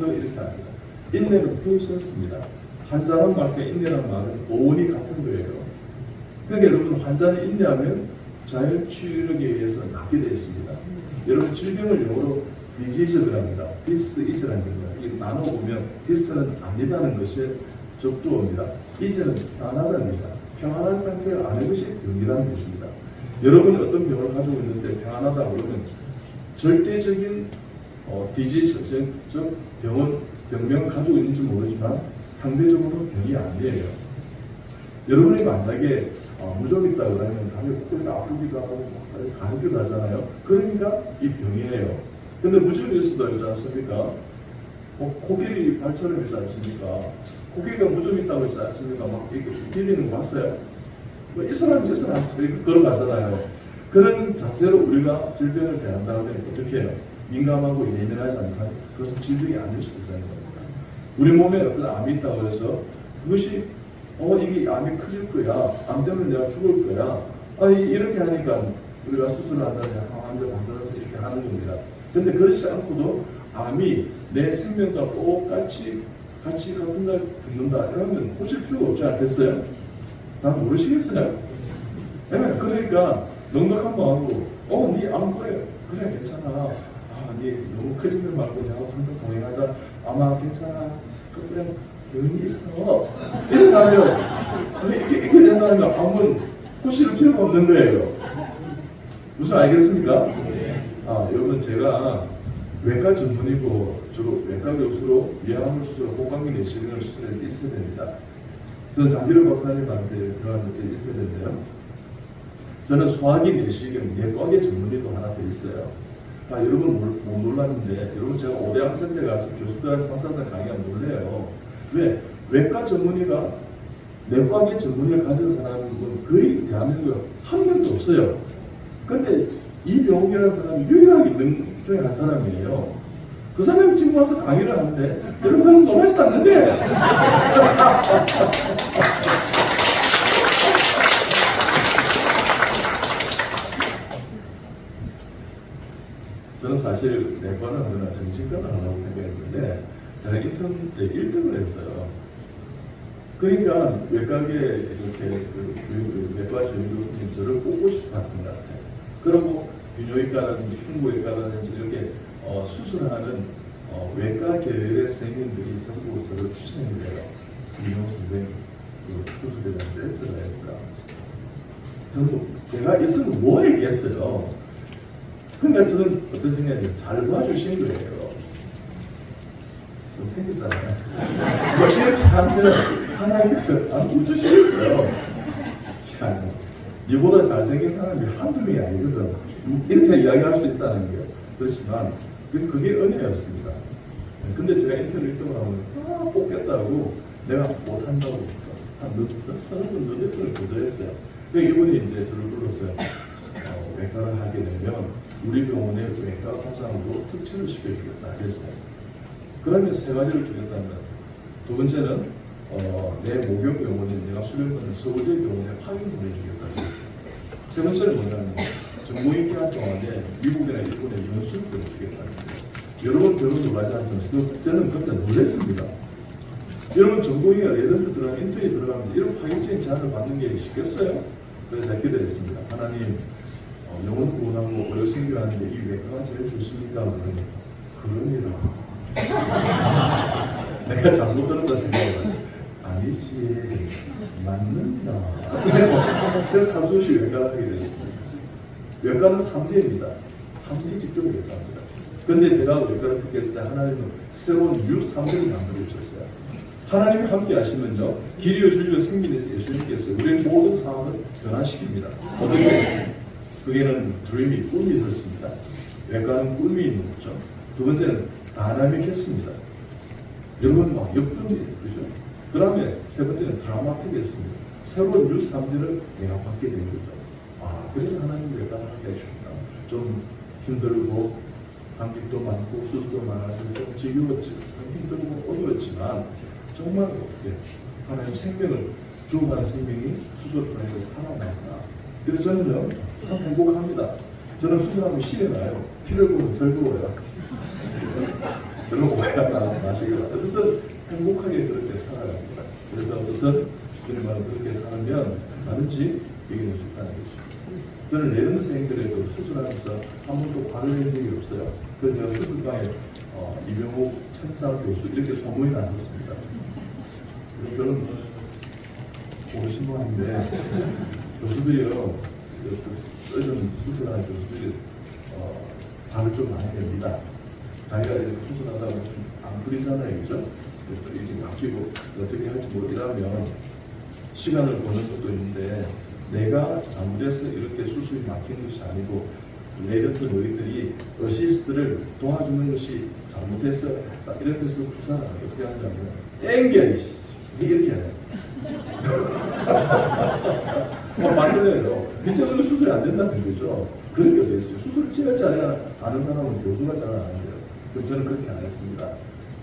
이렇게 합니다. 인내는 patience입니다. 환자란 말과 인내란 말은 어원이 같은 거예요. 그러니까 여러분 환자는 인내하면 자율치유력에 의해서 낫게 되어 있습니다. 여러분 질병을 영어로 disease를 합니다. this is라는 겁니다. 이게 나눠보면 this는 아니다는 것이 적두어입니다. is는 안하다는 겁니다. 평안한 상태를 아는 것이 병이라는 것입니다. 여러분이 어떤 병을 가지고 있는데 평안하다 그러면 절대적인 disease, 즉 병명을 가지고 있는지 모르지만 상대적으로 병이 아니에요. 여러분이 만약에 무좀 있다 그러면 다음에 코가 아프기도 하고 가렵기도 하잖아요. 그러니까 이 병이에요. 근데 무좀일 수도 있지 않습니까? 코끼리 발처럼 있지 않습니까? 코끼리가 무좀 있다고 있지 않습니까? 막 이렇게 빌리는 거 봤어요? 이 사람이 이렇게 걸어가잖아요. 그런 자세로 우리가 질병을 대한다고 하면 어떻게 해요? 민감하고 예민하지 않고 그것은 질병이 아닐 수도 있다는 겁니다. 우리 몸에 어떤 암이 있다고 해서 그것이 이게 암이 커질 거야. 암 때문에 내가 죽을 거야. 이렇게 하니까 우리가 수술을 한다든지 항암제 방사해서 이렇게 하는 겁니다. 근데 그렇지 않고도 암이 내 생명과 똑같이 같은 날 죽는다. 이러면 고칠 필요가 없지 않겠어요? 다 모르시겠어요? 네, 그러니까 넉넉한 마음으로 네 암 그래 괜찮아. 네 너무 커지면 말고 내가 한번 동행하자. 아마 괜찮아. 그냥 조용히 있어. 이렇게 하면 이게 된다면 암은 고칠 필요가 없는 거예요. 무슨 알겠습니까? 여러분 제가 외과 전문이고 주로 외과 교수로 위암을 수술하고 호강기 내시경을 수술에 있어야 됩니다. 저는 장기로 박사님한테 그런 게 있어야 되는데요. 저는 소화기 내시경 내과계 전문의도 하나 더 있어요. 여러분 못 놀랐는데 여러분 제가 5대 학생대 가서 교수들 박사들 강의가 몰래요. 왜? 외과 전문의가 내과계 전문의를 가진 사람은 거의 대한민국에 한 명도 없어요. 근데 이병욱이라는 사람이 유일하게 있는 중에 한 사람이에요. 그 사람이 지금 와서 강의를 하는데 여러분은 놀라지도 않는데 저는 사실 내과는 하거나 정신과는 하려고 생각했는데 제가 인턴 때 1등을 했어요. 그러니까 외과계 이렇게 외과 주임 교수님 저를 뽑고 싶어 했던 것 같아요. 그리고 비뇨기과라든지 흉부외과라든지 이렇게 수술하는 외과 계열의 선생님들이 전부 저를 추천해 줘요. 김용 선생님 그 수술에 대한 센스가 있어요. 전부 제가 있으면 뭐 했겠어요. 그러니까 저는 어떤 생각이에요? 잘 봐주신 거예요. 좀 생겼잖아요. 이렇게 하면 하나님께서 안 웃으시겠어요. 이보다 잘생긴 사람이 한두 명이 아니거든. 이렇게 이야기할 수 있다는 거예요. 그렇지만 그게 은혜였습니다. 근데 제가 인터뷰 1등을 하면 뽑겠다고 내가 못한다고 한 서너 번 늦을 걸 거절했어요. 이분이 이제 저를 불렀어요. 외과를 하게 되면 우리 병원의 외과 화상으로 특채를 시켜주겠다 그랬어요. 그러면 세 가지를 주겠다는 거예요. 두 번째는 내 목욕 병원인 내가 수련받는 서울대 병원에 확인 보내주겠다 그랬어요. 세 번째는 뭐냐면 전공의 기간 동안에 미국이나 일본에 연수를 보내주겠다는 거예요. 여러분 별로 놀라지 않지만 저는 그때 놀랐습니다. 여러분 전공의가 레전드 들어가면 인터넷에 들어가면 이런 파격적인 제안을 받는 게 쉽겠어요? 그래서 제가 기도했습니다. 하나님 영혼 구원하고 어려 생겨하는데 이 외과가 제일 좋습니까? 그럽니다. 내가 잘못 들었다 생각하면 아니지 맞는다. 그래서 산수시 외과를 하게 되었습니다. 외과는 3D입니다. 3D 직접 외과입니다. 그런데 제가 외과를 택했을 때 하나님은 새로운 뉴 3D를 만들어 주셨어요. 하나님이 함께 하시면요 길이요 진리요 생민에서 예수님께서 우리의 모든 상황을 변화시킵니다. 어떻게? 그게는 드림이 꿈이 있었습니다. 외과는 꿈이 있는 거죠. 두 번째는 다이나믹했습니다. 여러분 막 역동이 그죠? 그 다음에 세 번째는 드라마틱했습니다. 새로운 뉴스 3D를 내가 받게 된 거죠. 그래서 하나님 외과를 하게 해주셨다. 좀 힘들고 감기도 많고 수술도 많아서 좀 지겨웠지, 힘들고 어려웠지만 정말 어떻게 하나님 생명을 주어가는 생명이 수술을 통해서 살아났다. 그래서 저는요 참 행복합니다. 저는 수술하면 실에 나요. 피를 보면 즐거워요. 여러분 오해하지 마시고요. 어쨌든 행복하게 그렇게 살아갑니다. 그래서 어떤 우리만 그렇게 살면 나든지 이기는 수 있다는 것이죠. 저는 레전드 선생님들에도 수술하면서 한 번도 화를 낸 적이 없어요. 그래서 제가 수술방에 이병옥 천사 교수 이렇게 소문이 났었습니다. 그런 모르신 분 아닌데 교수들이요 써준 수술하는 교수들이 발을 좀 많이 냅니다. 자기가 이렇게 수술하다가 좀 안 풀리잖아요, 그죠? 그래서 이게 막히고 어떻게 할지 모르면 시간을 보는 것도 있는데 내가 잘못해서 이렇게 수술이 막히는 것이 아니고 내 같은 너희들이 어시스트를 도와주는 것이 잘못해서 이런 데서 부산을 어떻게 하냐면 땡겨 이렇게 해요. 맞잖아요. 밑에는 수술이 안 된다는 거죠. 그렇게 되어 있어요. 수술을 제일 잘 아는 사람은 교수가 잘 아는데요. 그래서 저는 그렇게 안 했습니다.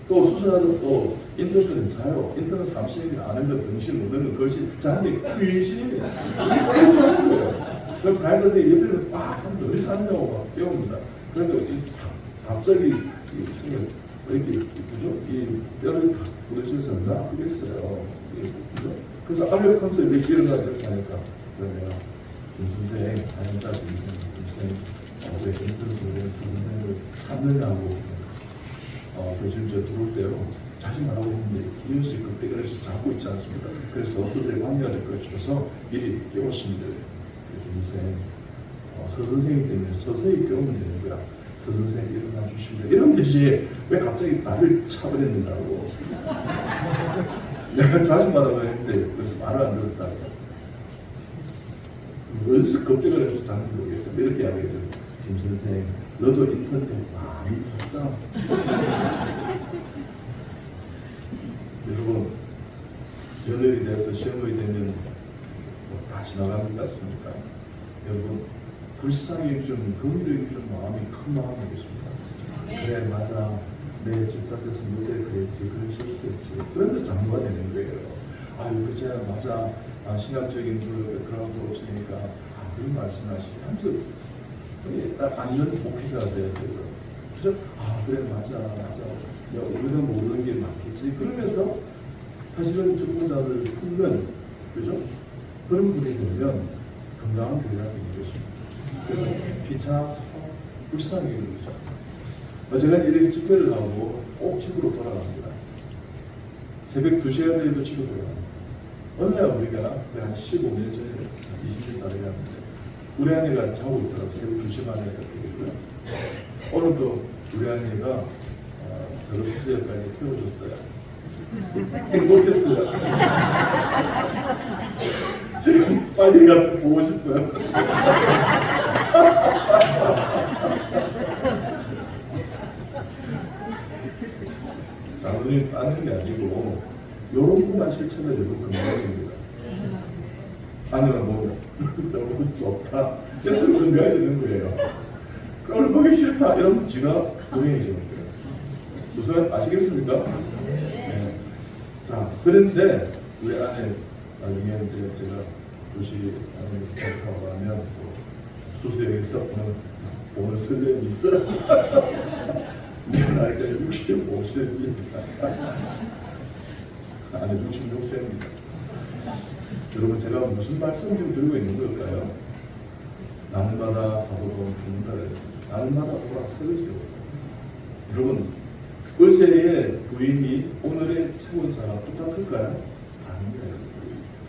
또 수술하는 또 인턴들은 자요. 인턴은 30일이 아는 것, 등신 못 하는 것, 그것이 자는데 귀신이에요. 이게 하는 거예요. 그럼 사회자 선생님이 옆에는 막 하는데 어디서 하느냐고 막 배웁니다. 그런데 갑자기 순간 이렇게 그죠? 이 뼈를 탁 부러져서 얼마나 아프겠어요. 그죠? 그래서 압력 컨셉 이렇게 일어나 이렇게 하니까 내가 김선생, 사연자 김선생 왜 인턴을 찾느냐고 교수님 저 들어올 때요 자신하고 있는데 이웃이 그때 그래서 잡고 있지 않습니까? 그래서 어떻게 관계가 될 것이어서 미리 깨웠습니다. 교수님 서 선생님 때문에 서서히 깨우면 되는 거야. 서 선생님 일어나 주시면 이런 듯이 왜 갑자기 나를 차버렸는다고 내가 자신마다 했는데 그래서 말을 안 들었다. 어디서 겁대가 해서 사는 거겠어. 이렇게 이야기해요. 김 선생, 너도 인턴 때 많이 샀다. 여러분, 연예인이 돼서 시험이 되면 다시 나가는 것 같습니까? 여러분, 불쌍히 좀 긍휼히 좀 마음이 큰 마음이겠습니다. 그래 맞아, 내 집사께서 못해 그랬지, 그럴 수 있지. 그런데 장부가 되는 거예요. 아유, 그치 맞아. 신학적인 그런 거 없으니까 그런 말씀하시지 하면서 안전 목회자가 돼야 돼요. 그래서 그래 맞아. 야, 우리가 모르는 게 맞겠지. 그러면서 사실은 주권자를 품는 그죠? 그런 분이 되면 건강한 교회가 되는 것입니다. 그래서 귀찮아서 불쌍하게 되는 거죠. 제가 이렇게 집회를 하고 꼭 집으로 돌아갑니다. 새벽 2시간 되도 집으로 돌아갑니다. 어느 날 우리가 한 15년 전에 20년 전에 갔는데 우리 아내가 자고 있더라고요. 새벽 2시 반에 이렇게 되고요. 오늘도 우리 아내가 저를 수수역까지 태워줬어요. 행복했어요. 지금 빨리 가서 보고 싶어요. 장로님 따는 게 아니고 이런 부분만 실천해도 건강해집니다. 아내가 뭐 너무 좋다. 이러면 건강해지는 거예요. 그걸 보기 싫다. 이러면 지가 불행해지는 거예요. 무슨 아시겠습니까? 네. 자, 그런데 우리 아내 나중에 이제 제가 도시 아내를 접하고 하면 수수역에서 오늘 설렘이 있어. 내 나이가 65세입니다. 아니 66세입니다. 여러분 제가 무슨 말씀 좀 드리고 있는 걸까요? 날마다 사도동 죽는다 그랬습니다. 날마다 오락설이죠. 여러분 어제의 부인이 오늘의 채원사랑 똑같을까요? 아닙니다.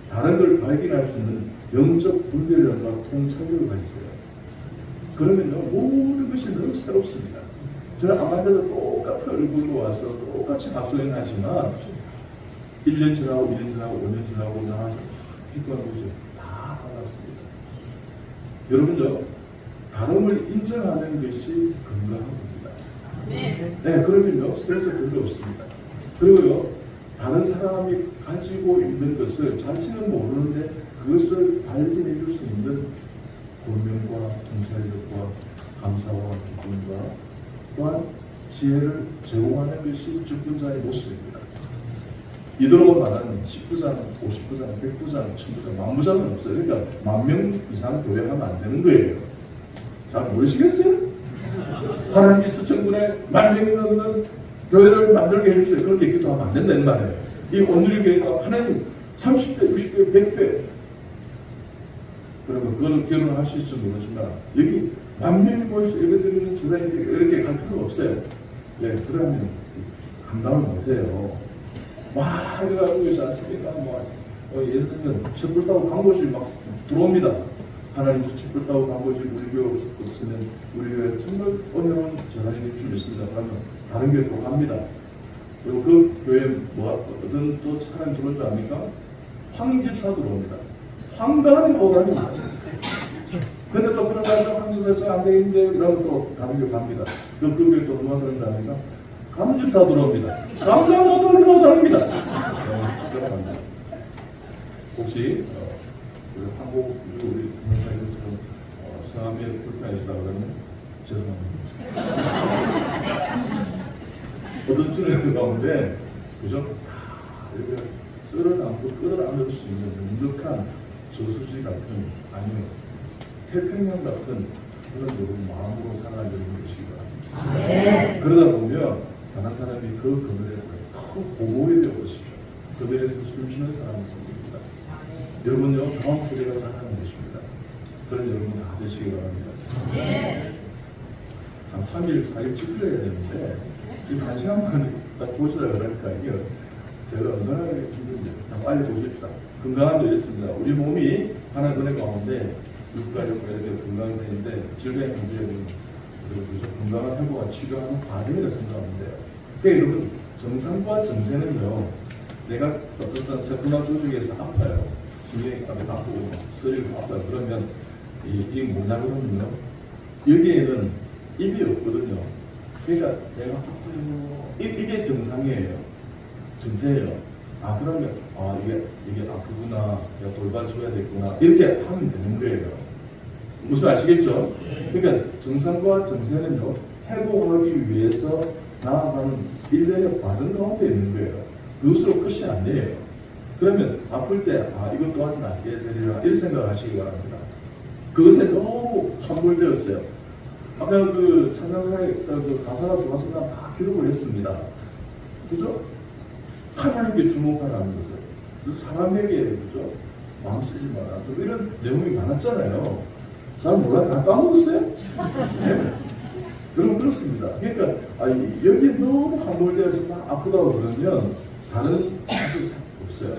다른 걸 발견할 수 있는 영적 분별력과 통찰력을 가지세요. 그러면요 모든 것이 늘 새롭습니다. 저는 아마도 똑같은 얼굴로 와서 똑같이 합수행 하지만 1년 지나고 2년 지나고 5년 지나고 나와서 비교하는 거죠. 다 달랐습니다. 여러분요 다름을 인정하는 것이 건강한 겁니다. 네, 그러면요 스트레스 별로 없습니다. 그리고요 다른 사람이 가지고 있는 것을 자신은 모르는데 그것을 발견해 줄 수 있는 고명과 통찰력과 감사와 기쁨과 또한 지혜를 제공하는 것이 주권자의 모습입니다. 이들로 말하는 10부장, 50부장, 100부장, 1000부장, 만부장은 없어요. 그러니까 10,000명 이상 교회하면 안 되는 거예요. 잘 모르시겠어요? 하나님이 수천군에 10,000명이 넘는 교회를 만들게 해주세요. 그렇게 기도하면 안 된다는 말이에요. 이 오늘의 교회가 하나님 30배, 60배, 100배 그러면 그거는 결혼하실지 모르지만 여기 10,000명이 모여서 예배드리는 주단이 이렇게 갈 필요가 없어요. 네, 그러면 감당을 못해요. 와, 그래가지고 있지 않습니까? 예를 들면 촛불 따고 광고주의 막 들어옵니다. 하나님도 촛불 따고 광고주의 우리 교회 없으면 우리 교회 정말 어려운 재난이 될 줄 믿습니다. 그러면 다른 교회 또 갑니다. 그리고 그 교회에 어떤 또 사람이 들어올 줄 압니까? 황집사 들어옵니다. 황당한 오답입니다. 근데 또 그러다가 황집사가 안 되겠는데 이러면 또 다른 교회 갑니다. 그 교회 또 누가 들어올 줄 압니까? 감집사 들어옵니다. 감당 못하는 거 다릅니다. 들어갑니다. 혹시 한국 우리 선생님처럼 성함에 불편이 있다 그러면 죄송합니다. 어떤 주는 가운데 그죠? 이렇게 쓸어 담고 끌어안을 수 있는 넉넉한 저수지 같은 아니면 태평양 같은 그런 여러분 마음으로 살아야 되는 것이다. 그러다 보면 다른 사람이 그 그늘에서 보호해 되어 보십시오. 그늘에서 숨쉬는 사람이 생깁니다. 여러분요 다음 세대가 자라는 것입니다. 그런 여러분 다 되시기 바랍니다. 한 3일, 4일 집회해야 되는데 지금 1시간만 딱 주어지라 그러니까 이게 제가 얼마나 힘든지 빨리 보십시다. 건강한 데 있습니다. 우리 몸이 하나 은혜 가운데 육가력 이렇게 건강되는데 질병 문제는 그리고 건강한 회복과 치료하는 과정이라 생각하는데요. 그러니까 여러분 정상과 정세는요 내가 어떤 세포나 조직에서 아파요. 심장이 아프고 쓰리고 아파요. 그러면 이게 뭐냐 그러면요 여기에는 입이 없거든요. 그러니까 내가 아파요. 이게 정상이에요. 정세예요. 그러면 이게 아프구나. 내가 돌발 줘야 되겠구나. 이렇게 하면 되는 거예요. 무슨 아시겠죠? 그러니까 정상과 정세는요 회복하기 위해서 나아가는 일련의 과정 가운데 있는 거예요. 그것으로 끝이 안 돼요. 그러면 아플 때 이것 또한 낫게 되리라 이런 생각을 하시기 바랍니다. 그것에 너무 함몰되었어요. 아까 그 찬양사의 그 가사가 좋아서 난 다 기록을 했습니다. 그죠? 하나님께 주목하라는 것을 사람에게 그죠? 마음 쓰지 마라. 이런 내용이 많았잖아요. 잘 몰라 다 까먹었어요? 네. 여러분 그렇습니다. 그러니까 여기에 너무 함몰되어서 막 아프다고 그러면 다른 사실 없어요.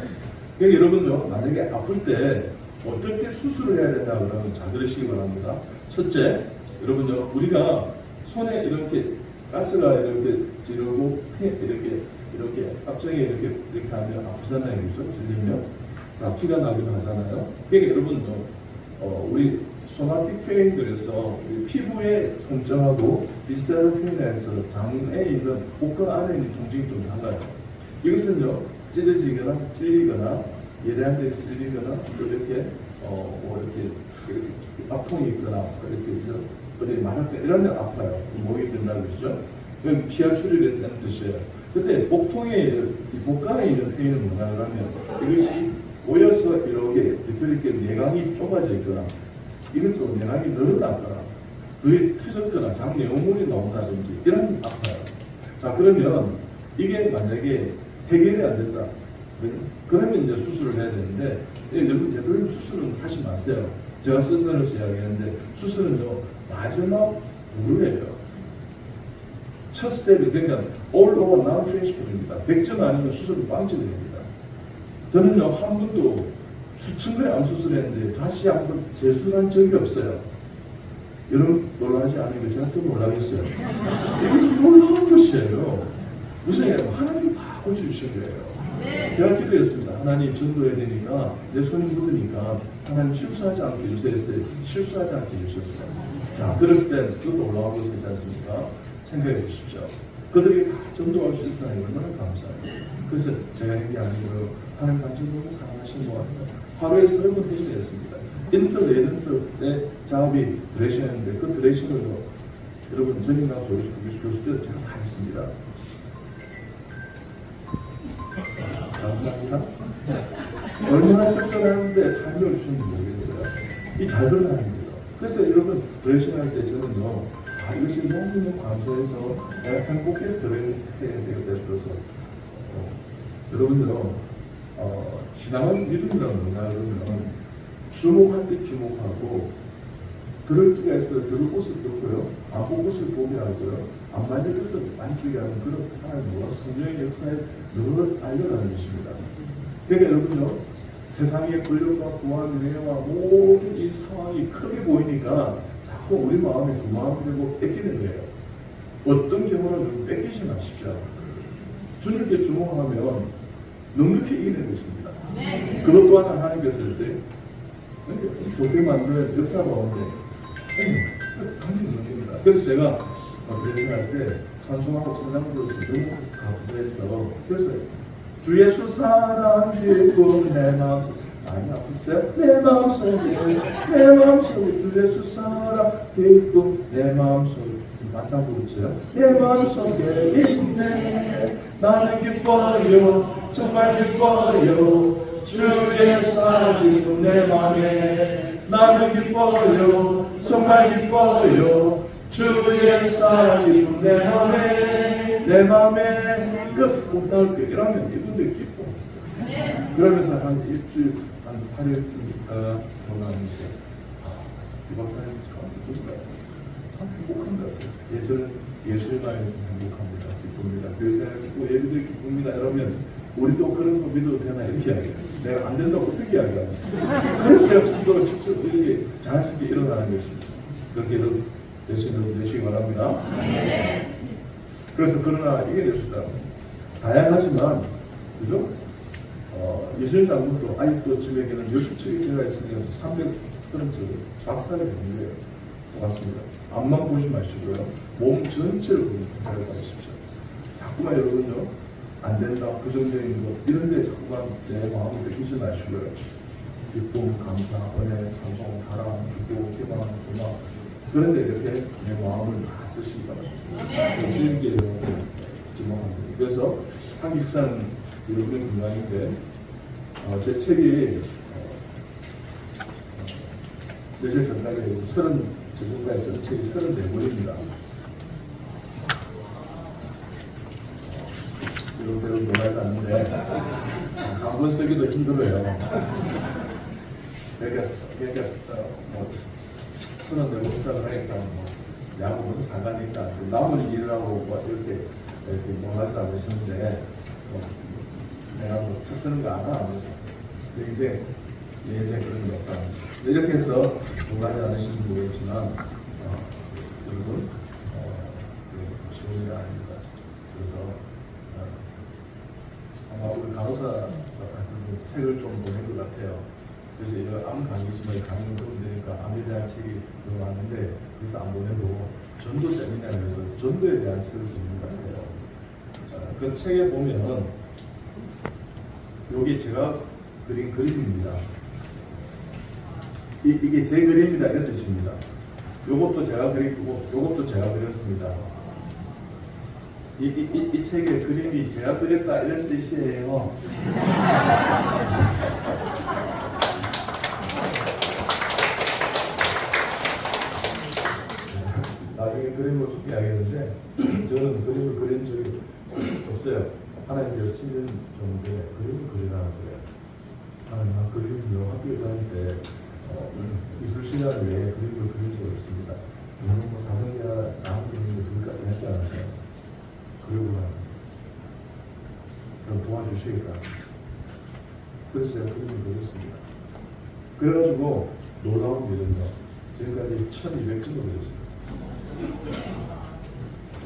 그러니까 여러분요 만약에 아플 때 어떻게 수술을 해야 된다 그러면 잘 들으시기 바랍니다. 첫째, 여러분요 우리가 손에 이렇게 가스가 이렇게 찌르고 이렇게 앞쪽에 이렇게 하면 아프잖아요, 그죠? 들리면 자 피가 나기도 하잖아요. 그러니까 여러분요 우리 소마틱 페인들에서 피부의 통증하고 비슷한 표현에서 장에 있는 복근 안에 있는 통증이 좀 달라요. 이것은요 찢어지거나 찔리거나 예리한테 찔리거나 이렇게 이렇게 압통이 있거나 이렇게 말할 때 이런 데 아파요. 목이 든다 그러죠. 이건 피하 출혈이 되는 뜻이에요. 그때 복통에 복간에 있는 페인은 뭐냐 그러면 이것이 모여서 이렇게 내강이 좁아져 있거나 이것도 내강이 늘어났거나 그게 터졌거나 장내용물이 나온다든지 이런 아파요. 자 그러면 이게 만약에 해결이 안 된다. 그러면 이제 수술을 해야 되는데 여러분 되도록 수술은 하지 마세요. 제가 스스로서 이야기했는데 수술은요 마지막 부류예요. 첫 스텝이 그러니까 all over non-transfer입니다. 100점 아니면 수술은 빵점입니다. 저는요 한 번도 수천 번의 암 수술했는데 다시 한 번 재수한 적이 없어요. 여러분 놀라지 않으니까 제가 또 놀라겠어요. 이게 좀 놀라운 것이에요. 무슨 얘기예요? 하나님이 다 고쳐주신 거예요. 제가 기도했습니다. 하나님 전도해야 되니까 내 손이 묻으니까 하나님 실수하지 않게 해주세요. 했을 때 실수하지 않게 해주셨어요. 자 그랬을 때 그것도 올라가고 있지 않습니까? 생각해 보십시오. 그들이 다 전도할 수 있다는 게 얼마나 감사해요. 그래서 제가 한 게 아니고요. 하나님 당신 보고 사랑하시는 것 같아요. 하루에 3번 회진했습니다. 인터레이던트의 작업이 드레싱했는데 그 드레싱을 여러분 전인강 교수 때 제가 다 했습니다. 감사합니다. 얼마나 적절하는데 감명을 주는지 모르겠어요. 이 잘 들어가는 거죠. 그래서 여러분 드레싱할 때 저는요 이것이 너무 감사해서 행복해서 드레싱 해야 되겠다 싶어서 여러분들 신앙은 믿음이라는 뭐냐 그러면 주목할 때 주목하고 들을 기가 있어 들을 곳을 듣고요 안 볼 곳을 보게 하고요 안 만질 것을 만지게 하는 그런 하나님과 성령의 역사에 늘 알려라는 것입니다. 그러니까 여러분요 세상의 권력과 부와 명예와 모든 이 상황이 크게 보이니까 자꾸 우리 마음이 그 마음이 되고 뺏기는 거예요. 어떤 경우는 뺏기지 마십시오. 주님께 주목하면 넉넉히 이기는 것입니다. 그것 또한 하나님께서 때 좋게 만드는 역사 가운데 당연히 느낍니다. 그래서 제가 대신할 때 찬송하고 찬양 부르면서 너무 감사해서 그래서 주 예수 사랑 기쁨 내 마음속 많이 아프세요? 내 마음속에 주 예수 사랑 기쁨 내 마음속에 지금 반창 부르죠? 내 마음속에 있네 나는 기뻐요 정말 기뻐요 주의 사랑 내 맘에 나는 기뻐요 정말 기뻐요 주의 사랑 내 맘에 꼭 나올 때 이러면 이분들 기뻐. 그러면서 한 일주일 한 8일쯤 있다가 돌아가면서 이 박사님 참 기쁜 것 같아요. 참 행복한 것 같아요. 예, 저는 예술가에서 행복합니다. 기쁩니다. 교회생활 기쁘고 예비도 기쁩니다. 이러면 우리도 그런 거 믿어도 되나 이렇게 이야기해요. 내가 안 된다고 어떻게 이야기하냐. 그래서 참도를 직접 이렇게 자연스럽게 일어나는 것입니다. 그렇게 여러분 되시기 바랍니다. 그래서 그러나 이게 됐습니다. 다양하지만 그죠? 이순신 장군도 아직도 지금에게는 12척의 제가 있으면 330척 박살이 되는 거예요. 맞습니다. 앞만 보지 마시고요. 몸 전체를 보고 검사를 받으십시오. 자꾸만 여러분요. 안 된다, 부정적인 것 이런 데 자꾸만 내 마음을 느끼지 마시고요. 기쁨, 감사, 은혜, 찬송, 사랑, 축복, 희망, 소망 그런 데 이렇게 내 마음을 다 쓰시기 바랍니다. 주님께 이렇게 지목합니다. 그래서 한 기사는 여러분의 건강인데 제 책이 며칠 전까지 지금까지 쓴 책이 34권입니다. 이런 대로 놀라지 않는데 한 번 쓰기도 힘들어요. 그러니까 뭐 쓰는 대로 시작을 하니까 뭐 야구 무슨 상관이니까 남은 일을 하고 뭐 이렇게 놀라지 않으시는데 내가 뭐 책 쓰는 거 알아 하면서 인생 그런 게 없다. 이렇게 해서 놀라지 않으시는 모르겠지만 여러분 쉬운 게 아닙니다. 그래서 아마 우리 간호사 같은 책을 좀 보낸 것 같아요. 그래서 이런 암 강의지만 강의를 보면 되니까 암에 대한 책이 들어왔는데 그래서 안 보내고 전도 세미나에서 전도에 대한 책을 보는 것 같아요. 그 책에 보면 여기 제가 그린 그림입니다. 이게 제 그림이다 이런 뜻입니다. 요것도 제가 그리고 요것도 제가 그렸습니다. 이 책의 그림이 제가 그렸다 이런 뜻이에요. 나중에 그림을 소개하겠는데 저는 그림을 그린 적이 없어요. 하나님께서 10년 정도 전에 그림을 그리라고 그래요. 하나님 그림을요 학교 다닐 때 미술 시간 외에 그림을 그린 적이 없습니다. 저는 뭐 사성이나 나무 그림을 둘까지 할지 않았어요. 그리고 그럼 도와주시겠다. 그래서 제가 그림을 그렸습니다. 그래가지고 놀라운 일은요. 지금까지 1200점을 그렸습니다.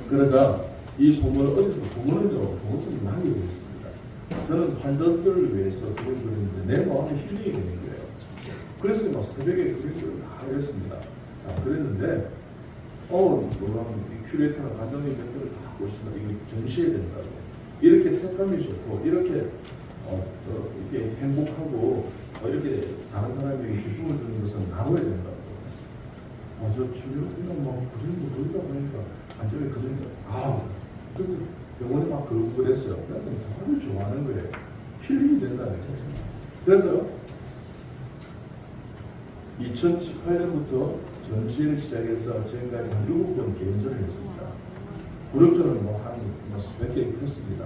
그러자 이 소문을 어디서 소문을요 조금씩 많이 오고 있습니다. 저는 환자들을 위해서 그림 그리는데 내 마음에 힐링이 되는 거예요. 그래서 막 새벽에 그림을 다 그렸습니다. 그랬는데 놀라운 이 큐레이터나 가정의 멘트를 다 보시면 이게 전시해야 된다고. 이렇게 색감이 좋고 이렇게 이렇게 행복하고 이렇게 다른 사람에게 기쁨을 주는 것은 나눠야 된다고. 저 주변 그냥 막 그림을 그리다 보니까 안쪽에 그림이 그래서 영혼이 막 그랬어요. 다들 좋아하는 거예요. 힐링이 된다는 거죠. 그래서 2018년부터 전시를 시작해서 지금까지 한 7번 개인전을 했습니다. 그룹전은 몇 개 했습니다.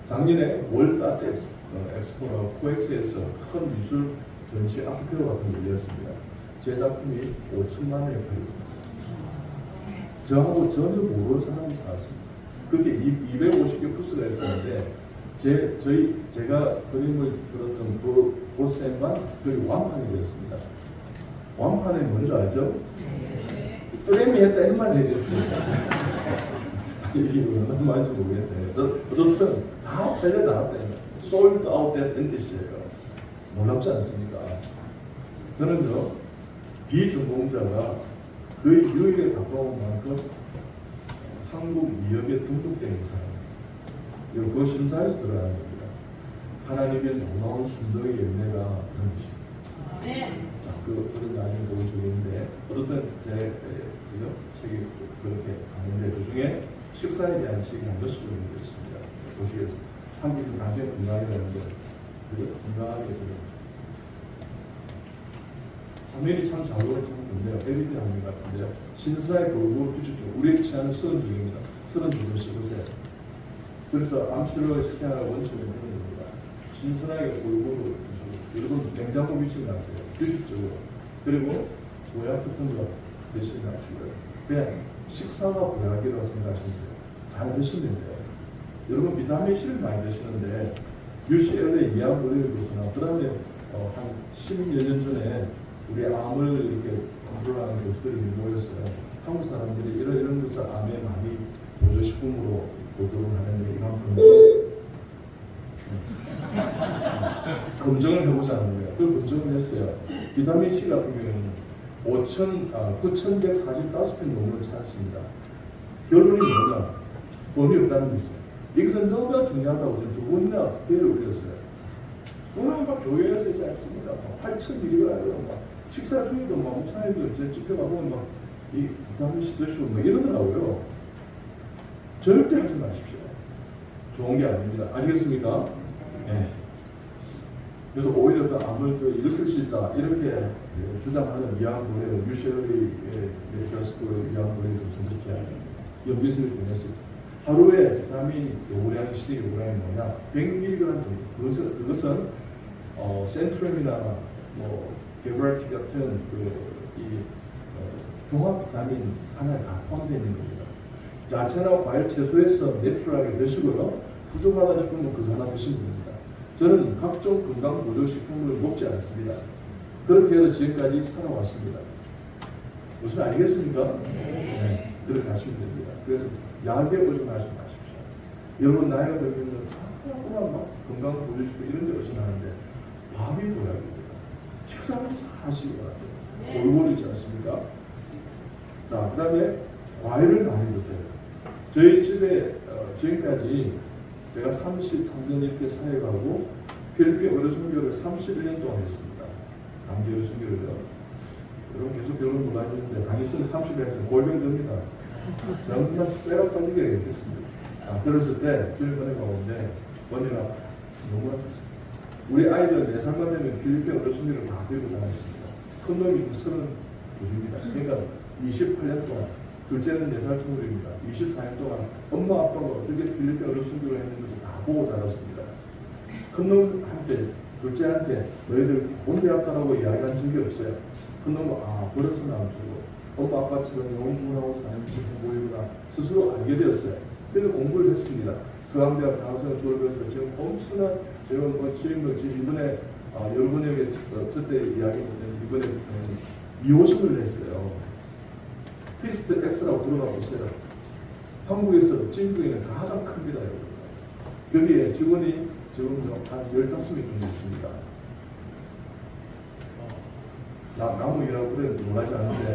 작년에 월드 아트 엑스포나 코엑스에서 큰 미술 전시 아트페어 같은 걸 열렸습니다. 제 작품이 5천만 원에 팔렸습니다. 저하고 전혀 모르는 사람이 사왔습니다. 그게 250개 부스가 있었는데 제가 그림을 그렸던 그 셈만 그게 완판이 되었습니다. 완판이 뭔지 알죠? 프레임이 했다 이 말이에요. 이게 무슨 말인지 모르겠네. 너처럼 다 팔려 나왔다. sold out that 뜻이에요. 놀랍지 않습니까? 저는요 비전공자가 거의 유일에 가까운 만큼 한국 미역에 등록된 사람. 그 심사에서 들어가는 겁니다. 하나님의 놀라운 순종의 열매가 그런 것입니다. 네. 자, 그런 나중에 보여주겠는데 어쨌든 제 책이 그렇게 하는데 그 중에 식사에 대한 책이 한 몇십 권이 있습니다. 보시겠습니다. 한국에서 나중에 건강이라는데 건강하게 해서 화면이 참 잘 오고 참 좋네요. LED 화면 같은데요. 신선하게 골고루 규칙적으로 우리의 취향은 32개입니다. 32번 씹으세요. 그래서 암치료의 시장을 원칙을 하는 겁니다. 신선하게 골고루 여러분 냉장고 위치를 놨어요. 규칙적으로. 그리고 보약 같은 거 드시지 마시고요. 그냥 식사가 보약이라고 생각하시면 돼요. 잘 드시면 돼요. 여러분 비타민C를 많이 드시는데 UCLA 이암의료 교수나 그 다음에 한 10여 년 전에 우리 암을 이렇게 컨트롤하는 교수들이 모였어요. 한국 사람들이 이런 것을 암에 많이 보조식품으로 보조를 하는데 이만큼 검증을 해보자는 거예요. 그걸 검증을 했어요. 비타민C 같은 경우는 9,145편 논문을 찾았습니다. 결론이 뭐냐? 범위 없다는 거죠. 이것은 너무나 중요하다고 지금 2번이나 대회를 올렸어요. 오늘 막 교회에서 있지 않습니까? 8,000mg을 식사 중에도 목사님들 집회가보면 이 비타민C 드시고 이러더라고요. 절대 하지 마십시오. 좋은 게 아닙니다. 아시겠습니까? 네. 그래서 오히려 더 암을 더 일으킬 수 있다 이렇게 주장하는 위안부의 유시얼의 교수의 위안부의 저렇게 연기서를 보냈었죠. 하루에 비타민 요구량이 시대 요구량이 뭐냐 100mg 정도. 그것은 센트럼이나 뭐 게브랄티 같은 종합 비타민 하나에 다 포함되어 있는 겁니다. 야채나 과일, 채소에서 내추럴하게 드시고요. 부족하다 싶으면 그거 하나 드시면 됩니다. 저는 각종 건강 보조 식품을 먹지 않습니다. 그렇게 해서 지금까지 살아왔습니다. 무슨 알겠습니까? 네. 그렇게 하시면 됩니다. 그래서 약에 의존하지 마십시오. 여러분 나이가 들면 자꾸만 막 건강 보조 식품 이런 데 의존하는데 밥이 보약입니다. 식사를 잘 하시기 바랍니다. 골고루 있지 않습니까? 자, 그 다음에 과일을 많이 드세요. 저희 집에 지금까지 제가 33년 이렇게 사역하고 필리핀 의료 선교를 31년 동안 했습니다. 강제 의료 선교를요. 여러분 계속 여러분 몰라주는데 강의수는 30년에서 골병됩니다. 정말 쇠가 빠지게 됐습니다. 자, 그랬을 때 주일번에 가운데 언니가 너무 아팠습니다. 우리 아이들 4살만 되면 필리핀 의료 선교를 다 들고 다녔습니다. 큰 놈이 32입니다. 그러니까 28년 동안 둘째는 4살 터울입니다. 24년 동안 엄마 아빠가 어떻게 필리핀 의료 선교를 했는 것을 다 보고 자랐습니다. 큰 놈한테 둘째한테 너희들 좋은 대학 가라고 이야기한 적이 없어요. 큰 놈은 버려서 나와주고 엄마 아빠처럼 연구하고 사는 것이 보이구나 스스로 알게 되었어요. 그래서 공부를 했습니다. 서강대학 장학생 졸업해서 지금 엄청난 지금 지금 이번에 여러분에게 저때 이야기했는데 이번에 미호심을 했어요. 피스트 X라고 들어가 보세요. 한국에서 찐부에는 가장 큽니다. 여러분. 여기에 직원이 지금 한 15명 정도 있습니다. 나무 일하고 그래 놀라지 않는데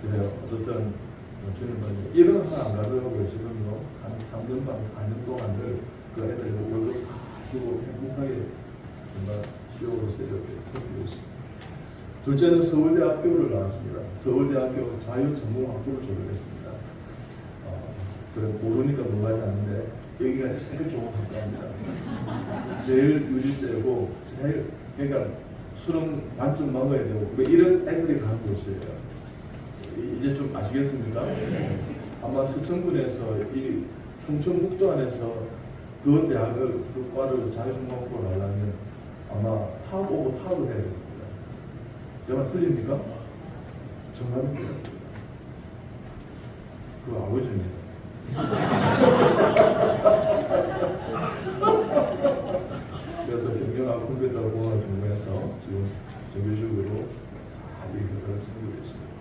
그래요. 어쨌든 주님은 일은 하나 안 가더라고요. 지금요 한 3년 반 4년 동안을 그 애들 월급 다 주고 행복하게 정말 시어로서 이렇게 섬기고 있습니다. 둘째는 서울대학교를 나왔습니다. 서울대학교 자유전공학부를 졸업했습니다. 그래 모르니까 놀라지 않는데 여기가 제일 좋은 학교입니다. 제일 유지 세고 제일 그러니까 수능 만점 먹어야 되고 이런 애들이 가는 곳이에요. 이제 좀 아시겠습니까? 아마 서천군에서 이 충청북도 안에서 그 대학을 그 과를 자유전공학부를 하려면 아마 탑 오브 탑을 해야 됩니다. 제가 틀립니까? 정답입니다. 그 아버지입니다. 그래서 경영학 컴퓨터 공학을 전공해서 지금 정규직으로 잘 이 회사를 쓰고 있습니다.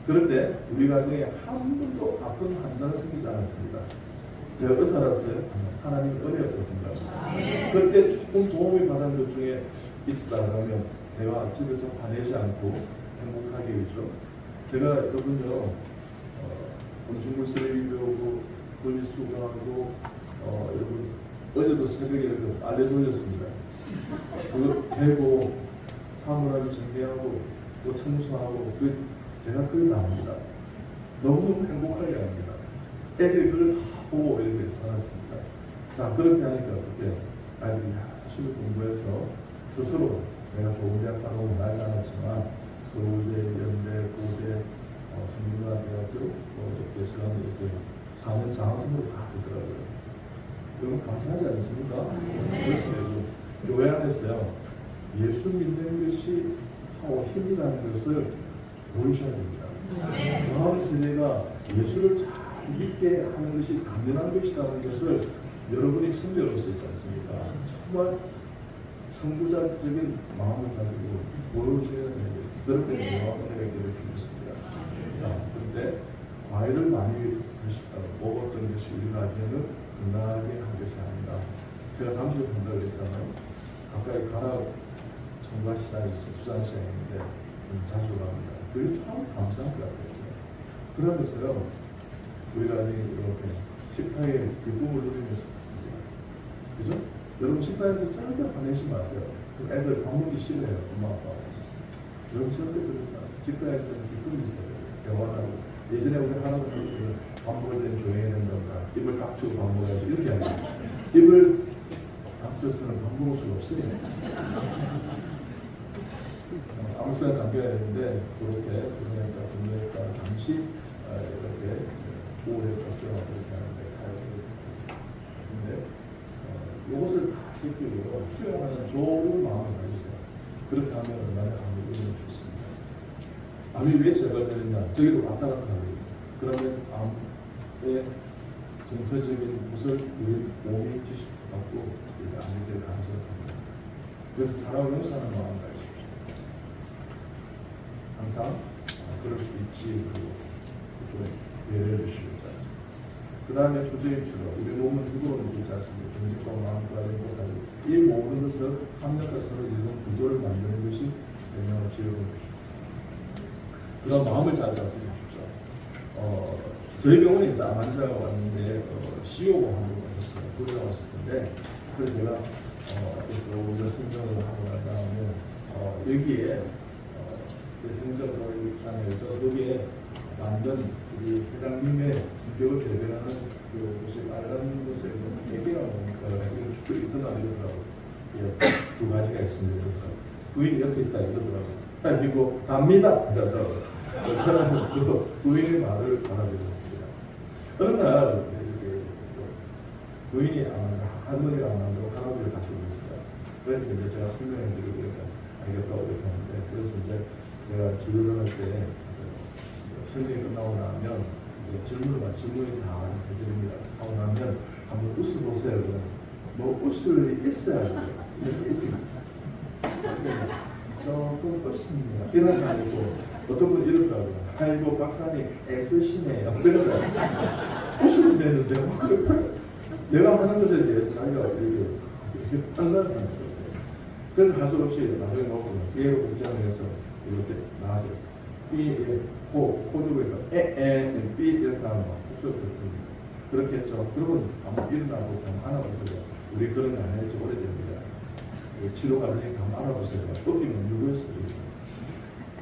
그런데 우리 가정에 한 번도 아픈 환자가 생기지 않았습니다. 제가 의사라서요. 하나님 은혜였다고 생각합니다. 그때 조금 도움을 받은 것 중에 있었다면 내가 집에서 화내지 않고 행복하게 있죠. 제가 여러분요 음식물 쓰레기 배우고 분리수거하고 여러분 어제도 새벽에 이렇게 빨래 돌렸습니다. 그거 대고 사물함이 정리하고 또 청소하고 제가 그걸 다 합니다. 너무너무 행복하게 합니다. 애들이 그걸 보고 이렇게 살았습니다. 자, 그렇게 하니까 어떻게 아이들이 열심히 공부해서 스스로 내가 좋은 대학 가고 원하지 않았지만 서울대, 연대, 고대, 성균관대학교 이렇게 시간을 이렇게 4년 장학생으로 다 되더라고요. 여러분 감사하지 않습니까? 그렇습니다. 교회 안에서요 예수 믿는 것이 힘이라는 것을 보이셔야 됩니다. 다음 세대가 예수를 잘 믿게 하는 것이 당연한 것이라는 것을 여러분이 선배로서 있지 않습니까? 정말 선구자적인 마음을 가지고 모르셔야 돼요. 그렇게 명확하게 기록주겠습니다. 자, 그런데 과일을 많이 드셨다고 먹었던 것이 우리 나중에는 건강하게 한 것이 아니다. 제가 잠시 전달을 했잖아요. 가까이 가락 청과시장이 있어요. 수산시장인데 자주 갑니다. 그게 참 감사한 것 같았어요. 그러면서요, 우리가 이렇게 식탁에 기쁨을 누리면서 있습니다. 그죠? 여러분 식당에서 절대 화내지 마세요. 애들 밥 먹기 싫어해요. 엄마 아빠. 여러분 절대 그러지 마세요. 식당에서는 기쁨이 있어야 돼요. 영원하고. 예전에 우리 할아버지는 밥 먹을 때는 조용해야 된단다. 입을 닥치고 밥 먹어야지. 이렇게 하는 입을 닥쳐서는 밥 먹을 수가 없어요. 아무 수나 당겨야 되는데 그렇게 부정외과, 분뇨외과 잠시 이렇게 우울외과 수영하고 이렇게 하는데 가야 되는데 이것을 다 지키고 수영하는 좋은 마음을 가지세요. 그렇게 하면 얼마나 암이 이루어질 수 있습니다. 암이 왜 제거되느냐? 저기로 왔다 갔다 하거든요. 그러면 암의 정서적인 것을 우리 몸이 지식받고 암이 될 가능성이 큽니다. 그래서 사람을 용서하는 마음을 가지십시오. 항상 그럴 수도 있지. 그리고 좀 예를 주시고 있지 않습니까? 그 다음에 초저히 치료. 우리 몸은 누구로 있지 않습니까? 정신과 마음과 연구사를 이 모든 것을 합력과 서로 이루는 구조를 만드는 것이 영양을 치료하는 것입니다. 그 다음 마음을 잘 다스리십시오. 저희 병원에 이제 암 환자가 왔는데 CO가 한번 오셨어요. 그러다 왔을 텐데 그래서 제가 이쪽 선정을 하고 난 다음에 여기에 성적으로 여기에 만든 우리 회장님의 성격을 대변하는 그것이 빨간 것에 얘기가 뭡니까? 이런 축구이 있더라 이러더라고요. 두 가지가 있습니다. 부인이 옆에 있다 이러더라고요. 이거 답니다 이러더라고요. 저는 그 부인의 말을 받아들였습니다. 어느 날 부인이 할머니가 안 만들고 할아버지를 같이 오고 있어요. 그래서 이제 제가 설명해드리고 알겠다고 이렇게 하는데 그래서 이제 제가 진료를 할 때 설명이 끝나고 나면 이제 질문이 다 해드립니다. 하고 나면 한번 웃어보세요. 뭐 웃을 일이 있어야죠. 조금 웃습니다. 이런 사람이 있고 어떤 분이 이러더라고요. 아이고 박사님 애쓰시네요. 그러더라고요. 웃으면 되는데 뭐 그래. 내가 하는 것에 대해서 자기가 이렇게 판단을 하는 거예요. 그래서 할 수 없이 나중에 놓고 예로 복장해서 이렇게 나왔어요. B, 코주고니까 B 이렇게 하면 막 웃었거든요. 그렇게 했죠. 그러면 한번 일어나보세요. 한번 안아보세요. 우리 그런 거 안 했죠. 오래됩니다. 치료 과정에 한번 알아보세요. 어디는 누구였어요?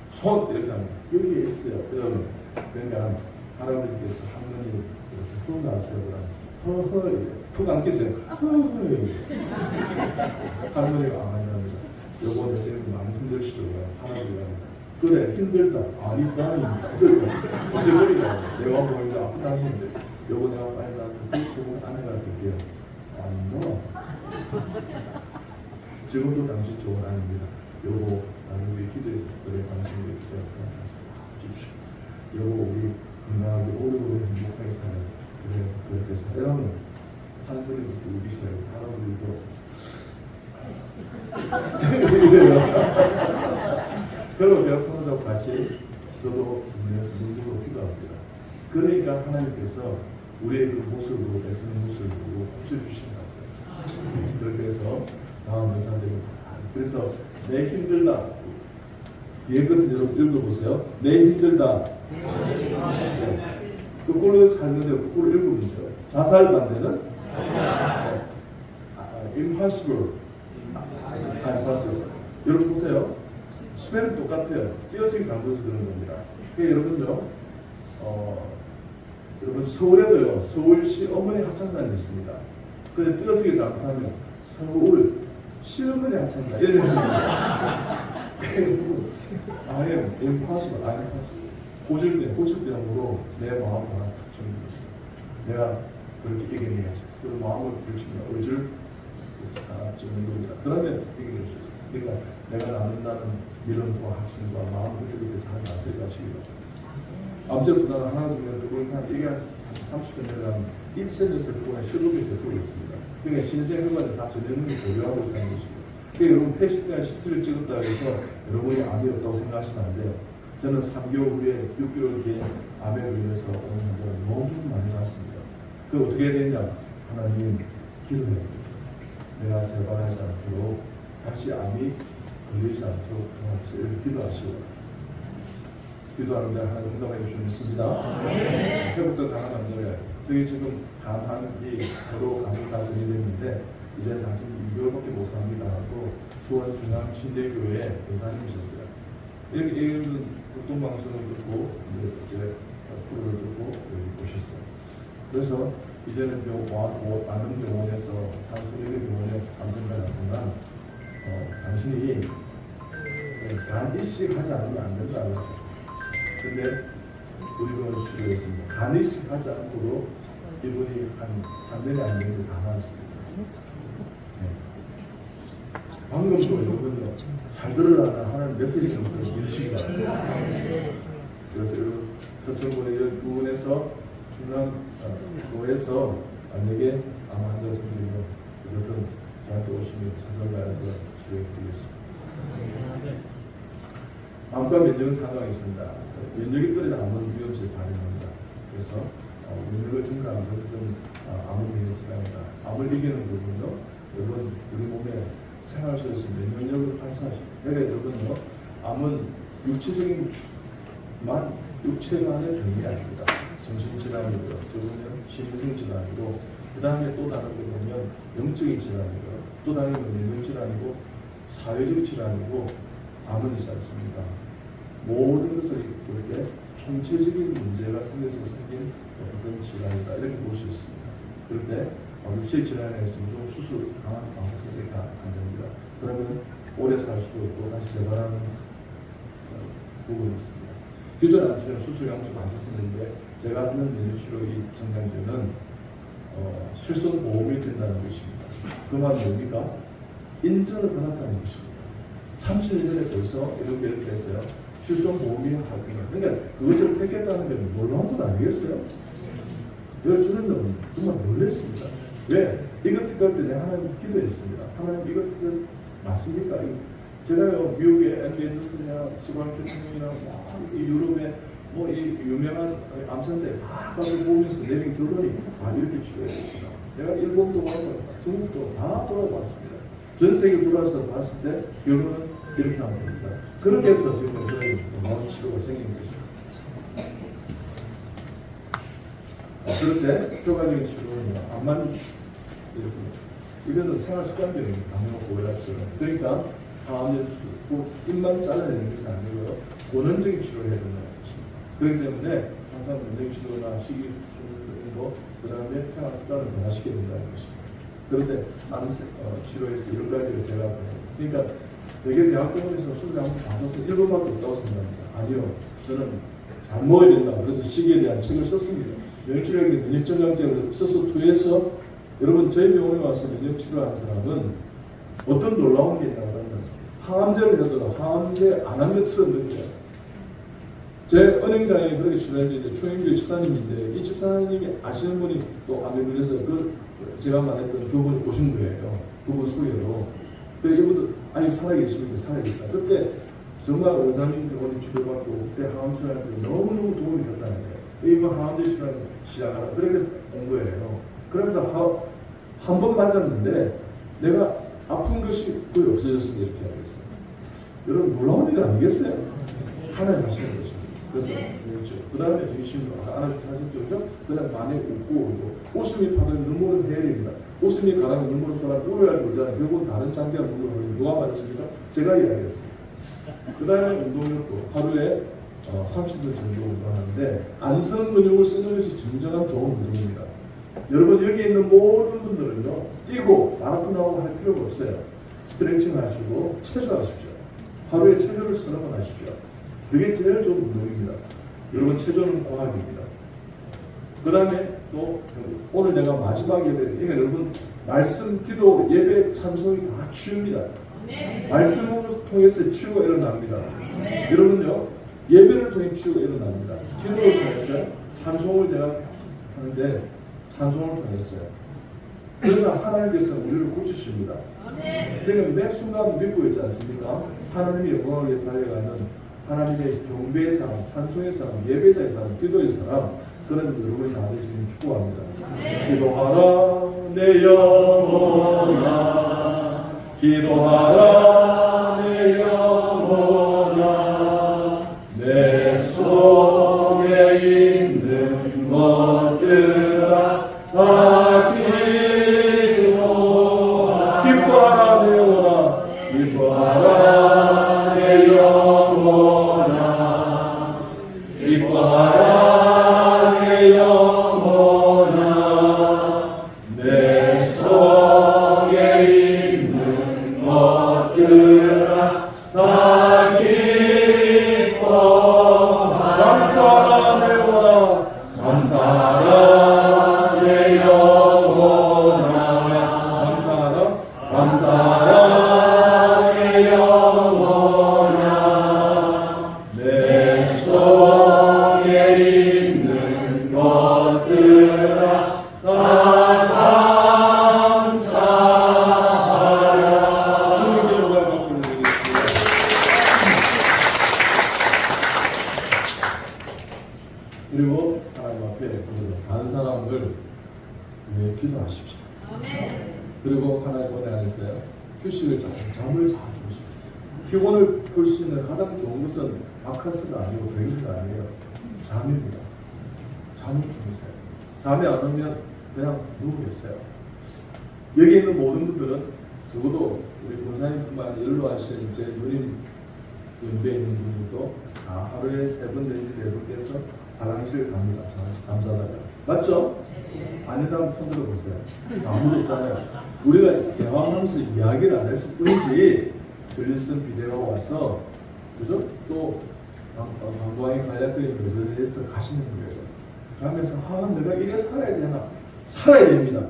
손 이렇게 하면 여기에 있어요. 여러분. 그러니까 할아버지께서 할머니 이렇게 훅 나왔어요. 허허 푹 안겠어요. 허허 할머니가 안 한답니다. 요거 내 때문에 많이 힘들시더라고요. 할아버지가 그래 힘들다. 아니다. 어제버리가 내가 보고 이제 아픈 당신인데 요거 내가 빨리 나서 좋은 아내가 될게요. 아니요. 지금도 당신 좋은 아내입니다. 요거 나중에 기도해서 그래 당신이 주십시오. 요거 우리 건강하게 오래오래 행복하게 사는 그래 그렇게 살아가면 할머니도 우리 시대에서 할아버지도 이래요. 그리고 제가 손을 같이 저도 눈에서 눈으로 기도합니다. 그러니까 하나님께서 우리의 그 모습으로 애쓰는 모습을 보고 고쳐주신다고요. 그렇게 해서 다음 의사들이 그래서 내 힘들다 뒤에 것을 여러분 읽어보세요. 내 힘들다 네. 거꾸로 살는데 거꾸로 읽으면요. 자살 반대는 impossible 여러분 보세요. 스펠은 똑같아요. 띄어쓰기 잘못해서 그런 겁니다. 그러니까 여러분요, 여러분 서울에도요, 서울시 어머니 합창단이 있습니다. 근데 띄어쓰기 잘못하면 서울 시어머니 합창단 이런 겁니다. 여러분, I am impossible, I am impossible. 고질병으로 내 마음을 하나 정립했습니다. 내가 그렇게 이겨내야지. 그 마음을 불치면 의지를 찍는 겁니다. 그러면 이겨낼 수 있어요. 그러니까 내가 나눈다는 미련과 확신과 마음을 그렇게 잘 다스려가시기 바랍니다. 암세보다는 하나 두면 그걸 이게 한 30년 내가 1cm에서 그거는 16에서 쓰고 있습니다. 그러니까 신생혈관을 다 전해놓는 게 고려하고 있다는 것입니다. 그러니까 여러분 폐식대한 CT를 찍었다 해서 여러분이 암이 없다고 생각하시면 안 돼요. 저는 3개월 후에 6개월 뒤에 암에 걸려서 오는 분들 너무 많이 왔습니다. 그 어떻게 해야 되냐? 하나님 기도해야 됩니다. 내가 재발하지 않도록 다시 암이 걸리지 않도록 도와주세요. 이렇게 기도하시고 기도하는데 하나님 응답해 주시면 믿습니다. 회복도 가능한 저에 저희 지금 간한이 바로 간이 다 정리됐는데 이제 당신 2개월밖에 못 삽니다 하고 수원중앙신대교회 교사님이셨어요. 이렇게 보통 방송을 듣고 이제 프로를 듣고 여기 오셨어요. 그래서 이제는 많은 병원에서 한국의 병원에 감정을 하지만 당신이 간 이식 하지 않으면 안 된다 그랬죠. 근데 우리 병원 치료했습니다. 간 이식 하지 않고도 이분이 한 3년이 안 되는 게 가만했습니다. 방금도 여러분요 잘 들으려나 하는 메시지 좀 읽으시기 바랍니다. 그래서 서천군의 이 부분에서 중랑도에서 만약에 암 환자 생기면 어쨌든 저한테 오시면 최선을 다해서 치료해드리겠습니다. 암과 면역 상황이 있습니다. 면역이 떨어져 암은 위험성이 발생합니다. 그래서 면역을 증가하는 것은 암을 이기는 증가합니다. 암을 이기는 부분은요, 여러분 우리 몸에 생활 속에서 면역력을 발생하십니다. 그러니까 여러분요, 암은 육체만의 병이 아닙니다. 정신질환이고요, 저분은 심리성 질환이고, 그 다음에 또 다른 거 보면 영적인 질환이고요, 또 다른 건 면역질환이고, 사회적 질환이고, 암은 있지 않습니까? 모든 것을 이렇게 총체적인 문제가 생겨서 생긴 어떤 질환이다 이렇게 볼 수 있습니다. 그럴 때 육체 질환에 있으면 좀 수술, 강한 방사선 이렇게 안 됩니다. 그러면 오래 살 수도 있고 다시 재발하는 부분이 있습니다. 기존 암치료는 수술이랑 좀 방사선인데 제가 하는 면역치료기 정장제는 실손 보험이 된다는 것입니다. 그 말은 뭡니까? 인정을 받았다는 것입니다. 30년 전에 벌써 이렇게 했어요. 실손 보험이 활동을. 그러니까 그것을 택했다는 건 놀라운 건 아니겠어요? 여기 주는 놈은 정말 놀랐습니다. 왜? 이것 특할 때 내가 하나님 기도했습니다. 하나님 이것 특할 맞습니까? 제가요 미국의 앤디 앤더슨이나 스관 캐팅이나 유럽의 뭐 이 유명한 암센터에 막 가서 보면서 내린 결론이 이렇게 치료해야 되구나. 내가 일본도 가고 중국도 다 돌아봤습니다. 전 세계 돌아서 봤을 때 결론은 이렇게 하는 겁니다. 그렇게 해서 지금 그런 치료가 생긴 것입니다. 그럴 때 효과적인 치료는 암만 이렇게 이거는 생활 습관적인 감염 고혈압처럼 그러니까 항암제 수술, 입만 잘라내는 것이 아니고요 원원적인 치료를 해야 된다는 것입니다. 그렇기 때문에 항상 면역 치료나 식이 주는 거, 그 다음에 생활 습관을 변화시켜야 된다는 것입니다. 그런데 암 치료에서 여러 가지를 제가 그러니까 되게 대학병원에서 수술 한번 가서서 1번밖에 없다고 생각합니다. 아니요, 저는 잘 먹어야 된다. 그래서 식에 대한 책을 썼습니다. 면역치료에 면역정강제를 써서 투여해서 여러분 저희 병원에 와서 면역치료하는 사람은 어떤 놀라운 게 있냐 그러면 항암제를 해도 항암제 안 한 것처럼 느껴요. 제 은행장에 그렇게 치료했는데 최영규 집사님인데 이 집사님이 아시는 분이 또 암에 걸려서 제가 말했던 그분이 오신 거예요. 그분 소개로. 그래서 이분도 아니 살아계시면 살아계시다. 그때 정말 원장님 병원에 치료받고 그때 항암 치료할 때 너무너무 도움이 됐다는 거예요. 이번 항암제 치료를 시작하라. 그래서 온 거예요. 그러면서 한 번 맞았는데 내가 아픈 것이 거의 없어졌습니다. 이렇게 하겠어요. 여러분 놀라운 일 아니겠어요? 하나님 하시는 것입니다. 그래서 그렇죠. 그 다음에 정신으로 안아주셨죠. 그죠? 그 다음에 많이 웃고 웃음이 파는 눈물은 해열입니다. 웃음이 가라면 눈물을 쏟아 우려하지 울잖아요. 결국은 다른 장기가 눈물을 흘리고 누가 말했습니까? 제가 이야기했습니다. 그 다음에 운동력도 하루에 30분 정도 운동하는데 안선 근육을 쓰는 것이 진정한 좋은 운동입니다. 여러분 여기 있는 모든 분들은요 뛰고 마라톤 하고 할 필요가 없어요. 스트레칭 하시고 체조하십시오. 하루에 체조를 서너 번 하십시오. 그게 제일 좋은 운동입니다. 여러분 체조는 과학입니다. 그 다음에 또 오늘 내가 마지막 예배 그러니까 여러분 말씀, 기도, 예배, 찬송이 다 치유입니다. 말씀을 통해서 치유가 일어납니다. 여러분요 예배를 통해 치유가 일어납니다. 기도를 통해서 찬송을 제가 하는데 찬송을 통했어요. 그래서 하나님께서 우리를 고치십니다. 그러니까 매 순간 믿고 있지 않습니까? 하나님의 영광을 위해 달려가는 하나님의 경배의 사람, 찬송의 사람, 예배자의 사람, 기도의 사람 그런 여러분이 나되시는 축복합니다. 기도하라 내 영혼아 기도하라 내 영혼아 내 속에 있는 것들아 다 기도하라 기뻐하라 내 영혼아 기뻐하라 내 영혼아 기뻐하라 내 영혼아 감사하라 내 영혼아 감사하라 감사하라 내 영혼아 내 속에 있는 것들아 다 감사하라. 주님께 영광 박수를 드리겠습니다. 그리고 하나님 앞에 다른 사람을 위해 기도하십시오. 그리고 하나님 은혜 안에서요 휴식을 잠을 잘 주십시오. 피곤을 풀 수 있는 가장 좋은 것은 바카스가 아니고 베이스가 아니에요. 잠입니다. 잠을 주무세요. 잠이 안 오면 그냥 누워 계세요. 여기 있는 모든 분들은 적어도 우리 권사님뿐만 연로하신 제 누님 연배에 있는 분들도 다 하루에 3번 내지 4번께서 화장실 갑니다. 잠자다가. 맞죠? 아는 사람 손 들어보세요. 아무도 없잖아요. 우리가 대화하면서 이야기를 안 했을 뿐이지 들리슨 비대가 와서 그죠? 또 방광이 갈라뜨린 여자에서 가시는 거예요. 가면서 내가 이래 살아야 되나? 살아야 됩니다.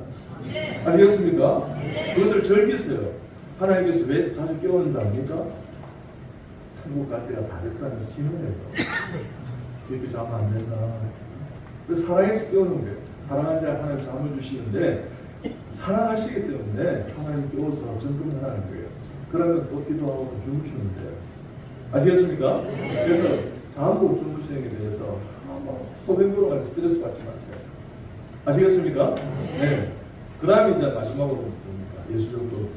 아시겠습니까? 그것을 즐기세요. 하나님께서 왜 자주 깨우는 줄 압니까? 천국 갈 때가 다 됐다는 신호예요. 이렇게 자면 안 된다. 그래서 사랑해서 깨우는 거예요. 사랑할 때 하나님 잠을 주시는데 사랑하시기 때문에 하나님 깨워서 점검하라는 거예요. 그러면 또 기도하고 주무시면 돼요. 아시겠습니까? 그래서 잠못 주무시는 게 대해서 소변으로 가서 스트레스 받지 마세요. 아시겠습니까? 네. 그 다음에 이제 마지막으로 봅니다. 예술력도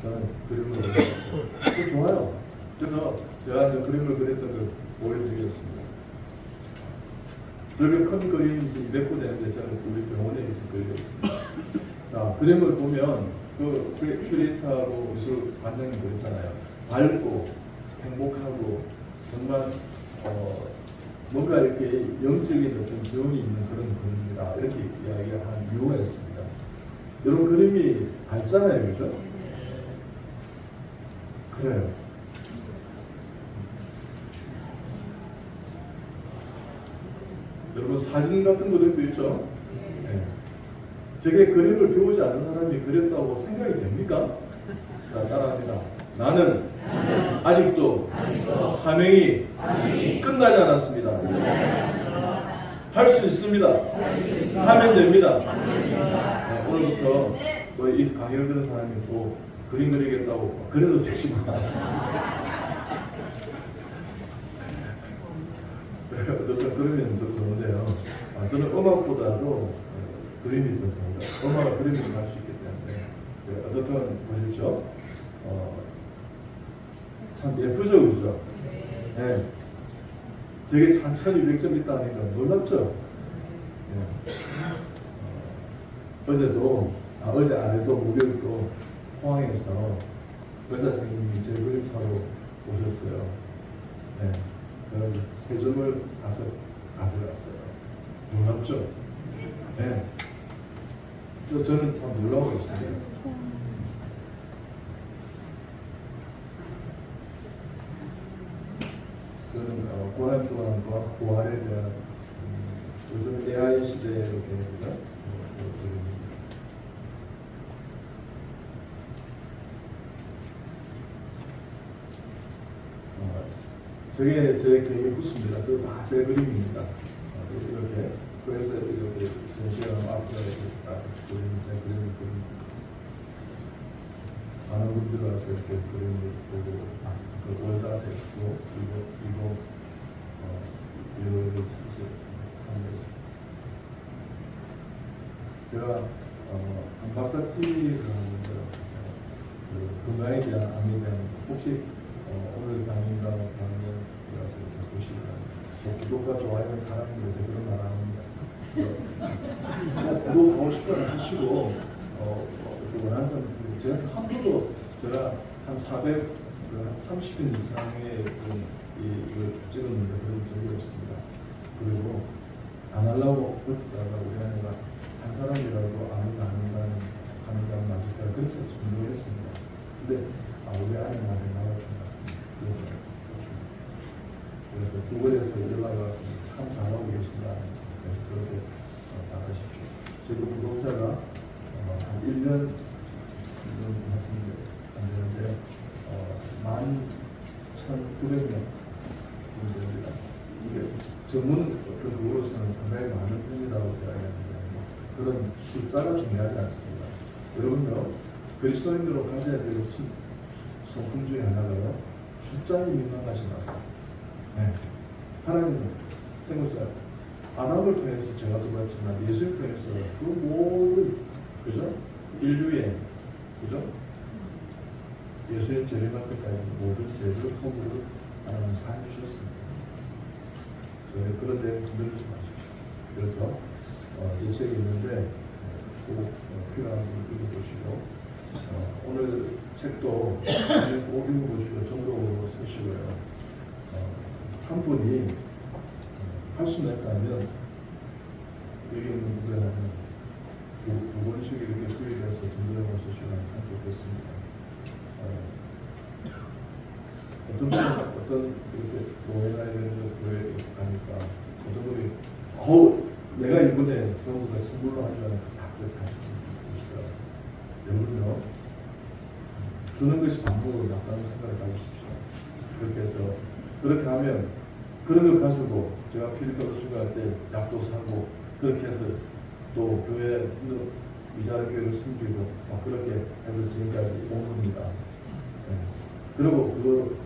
저는 그림을 그렸어요. 그거 좋아요. 그래서 제가 이제 그림을 그렸던 걸 보여드리겠습니다. 저렇게 큰 그림이 이제 200호 되는데 저는 우리 병원에 이렇게 그리겠습니다. 자, 그림을 보면 그 큐레이터로 미술 관장님 그랬잖아요. 밝고 행복하고 정말 뭔가 이렇게 영적인 어떤 기운이 있는 그런 그림이다 이렇게 이야기를 하는 이유가 있습니다. 이런 그림이 밝잖아요, 그죠? 그래요. 여러분 사진 같은 것들도 있죠? 네. 저게 그림을 배우지 않은 사람이 그렸다고 생각이 됩니까? 자, 따라합니다. 나는 아직도 사명이 끝나지 않았습니다. 할 수 있습니다. 하면 됩니다. 네, 오늘부터 또 이 강의를 들은 사람이 또 그림 그리겠다고 그래도 되지만 어떤 그림이 더 좋은데요. 저는 음악보다도 그림이 더 좋습니다. 음악은 그림에서 할 수 있기 때문에 어떻든 보십시오. 참 예쁘죠, 그죠? 네. 저게 1200점 있다는 건 놀랍죠? 네. 어제 안에도 목요일도 포항에서 의사 선생님이 제 그림 사러 오셨어요. 네. 그래서 3점을 사서 가져갔어요. 놀랍죠? 네. 저는 참 놀라고 있습니다. 저는 고난주간과 부활에 대한 요즘 AI 시대에 이렇게 저게 제 개인 부스입니다. 저 다 제 그림입니다. 이렇게 그래서 이렇게 전시회가 앞에 딱 그림 많은 분들 와서 이렇게 그림을 보고 그 월다 제고 그리고 이거를 참여했습니다. 제가 박사 TV를 하는데 건강에 대한 암에 대한 혹시 오늘 강의가 강의에 가서 보시면 구독과 좋아요는 사랑인 거죠. 그런 말 합니다. 구독하고 싶으면 하시고 원하는 사람 제가 한 번도 제가 한 30분 이상의 이걸 찍었는데 그런 적이 없습니다. 그리고 안 하려고 버티다가 우리 아내가 한 사람이라도 아무도 안 한다는 맞을까 그래서 순종했습니다. 근데 우리 아내 말에 나왔던 것 같습니다. 그래서 구글에서 연락이 왔습니다. 참 잘하고 계신다. 그래서 그렇게 생각하십시오. 지금 구독자가 한 1년 같은데 안 되는데 11,900명 정도 됩니다. 이게 전문 어떤 그거로서는 상당히 많은 편이라고 이야기하는데 그런 숫자가 중요하지 않습니다. 여러분요, 그리스도인으로 가져야 될 성품 중에 하나가요, 숫자에 민감하지 마세요. 네. 하나님은 생각해서 아담을 통해서 제가 들어왔지만 예수를 통해서 그 모든, 그죠? 인류의, 그죠? 예수의 재림할 때까지 모든 죄를 허물을 하나님은 사해 주셨습니다. 저희 그런 데 흔들리지 마십시오. 그래서 제 책이 있는데 꼭 필요한 분 읽어보시고 오늘 책도 꼭 읽어보시고 정독으로 쓰시고요. 한 분이 할 수는 있다면 여기 있는 분들은 두 번씩 이렇게 수익해서 정독으로 쓰시면 참 좋겠습니다. 어떤 분은 어떤 이렇게 교회나 이런 교회에 가니까 어떤 분이 내가 이번에 전부 다 선물로 하지 않아서 다 그렇게 하시더라고요. 여러분요, 주는 것이 반복으로 낫다는 생각을 가지십시오. 그렇게 해서 그렇게 하면 그런 거 가지고 제가 필리핀으로 출가할 때 약도 사고 그렇게 해서 또 교회 이자를 교회를 숨기고 그렇게 해서 지금까지 온 겁니다. 네. 그리고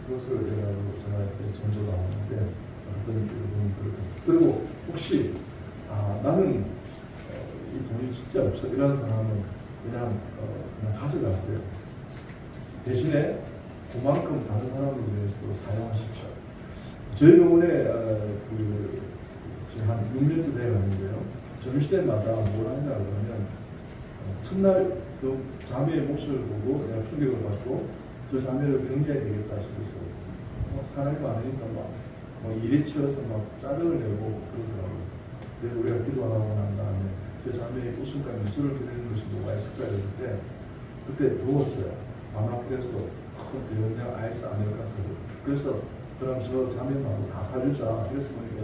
그것을 제가 전조가 나오는데 어떤 분은 그렇게 그리고 혹시 나는 이 돈이 진짜 없어 이런 사람은 그냥 가져가세요. 대신에 그만큼 다른 사람을 위해서도 사용하십시오. 저희 병원에 지금 한 6년째 돼가는데요. 점심때마다 뭘 하냐 그러면 첫날 그 자매의 목소리를 보고 내가 충격을 받고 저 자매를 경계해야 되겠다 싶어서 사람이 많으니까 막 일이 치여서 막 짜증을 내고 그러더라고요. 그래서 우리가 기도하고 난 다음에 저 자매의 웃음과 미소를 드리는 것이 뭐가 있을까 했는데 그때 더웠어요. 밤앞에서 큰 대용량 아이스 아메리카노 사서 그래서 그럼 저 자매만 다 사주자. 그래서 보니까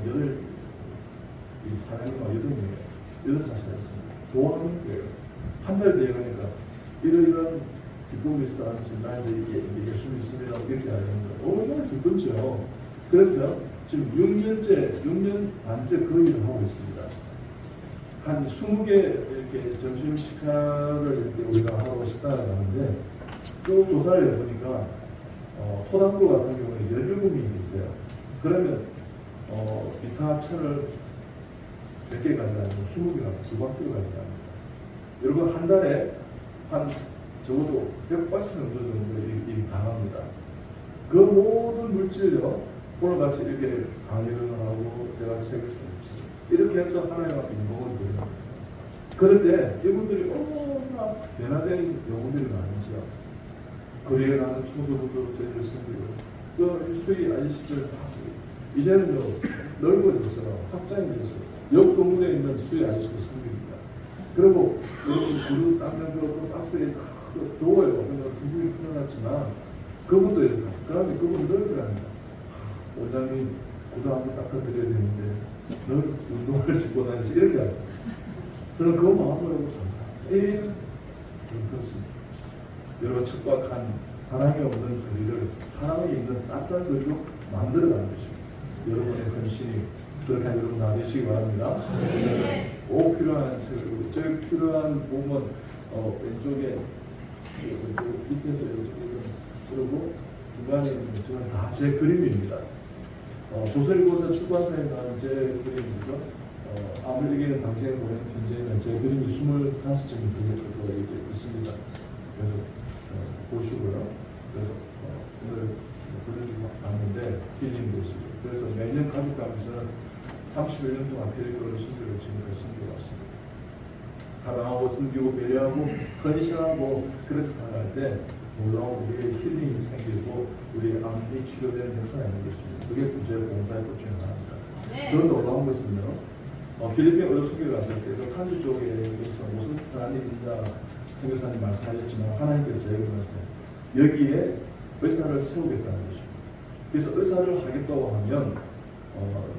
이 사람이 막 8명이에요. 8자매였습니다. 좋아하는 거예요. 한 달 뒤에 가니까 이런 기쁨이 있다 하면서 나한테 예수님 있습니다. 이렇게 하는데 얼마나 기쁘죠. 그래서 지금 6년 반째 그 일을 하고 있습니다. 한 20개 이렇게 점심 식사를 이렇게 우리가 하고 식당을 가는데 그 조사를 해보니까 토당부 같은 경우에 17명이 있어요. 그러면 기타 천을 몇 개 가져가면 20개나 2박스를 가져갑니다. 여러분 한 달에 한 적어도 100박스 정도 일이 강합니다. 그 모든 물질요 오늘 같이 이렇게 강의를 하고 제가 책을 쓰고 이렇게 해서 하나님 앞에 인복을 드립니다. 그런데 이분들이 얼마나 변화된 영혼들이 많은지요. 거리에 가는 청소부도 저희를 섬기고 그 수의 아저씨들 다 쓰고 이제는요 넓어졌어. 확장이 됐어. 옆 건물에 있는 수의 아저씨도 섬깁니다. 그리고 여러분 구두 닦는 그 박스에 더워요. 그래서 승부이 풀어놨지만 그분도 이렇게 그러면 그분 넓으랍니다. 원장님 구두 한번 닦아드려야 되는데 늘 운동을 신고 다니시 이렇게 합니다. 저는 그 마음으로 감사합니다. 그렇습니다. 여러분 척박한 사랑이 없는 거리를 사랑이 있는 따뜻한 거리로 만들어가는 것입니다. 여러분의 헌신이 그렇게 여러분 다 되시기 바랍니다. 그래서 꼭 필요한 제일 필요한 부분 왼쪽에 밑에서 그리고 중간에 있는 저는 다 제 그림입니다. 조선일보에서 출판사에 나온 제 그림이죠. 아무리게는 당시에 보낸 편지에는 제 그림이 25점이 이렇게 있습니다. 그래서 보시고요. 그래서 오늘 그려주고 왔는데 힐링 되시고 그래서 매년 가족가면서는 30여 년 동안 필리핀으로 선교를 지금까지 섬겨왔습니다. 사랑하고 섬기고 배려하고 헌신하고 그렇게 살아갈 때 놀라운 우리의 힐링이 생기고 우리의 암이 치료되는 역사가 있는 것입니다. 그게 구제 봉사의 것 중에 하나입니다. 더 놀라운 것은요. 필리핀 어느 선교를 갔을 때 그 산주 쪽에서 무슨 사람입니다. 선교사님 말씀하셨지만 하나님께서 저에게 여기에 의사를 세우겠다는 것입니다. 그래서 의사를 하겠다고 하면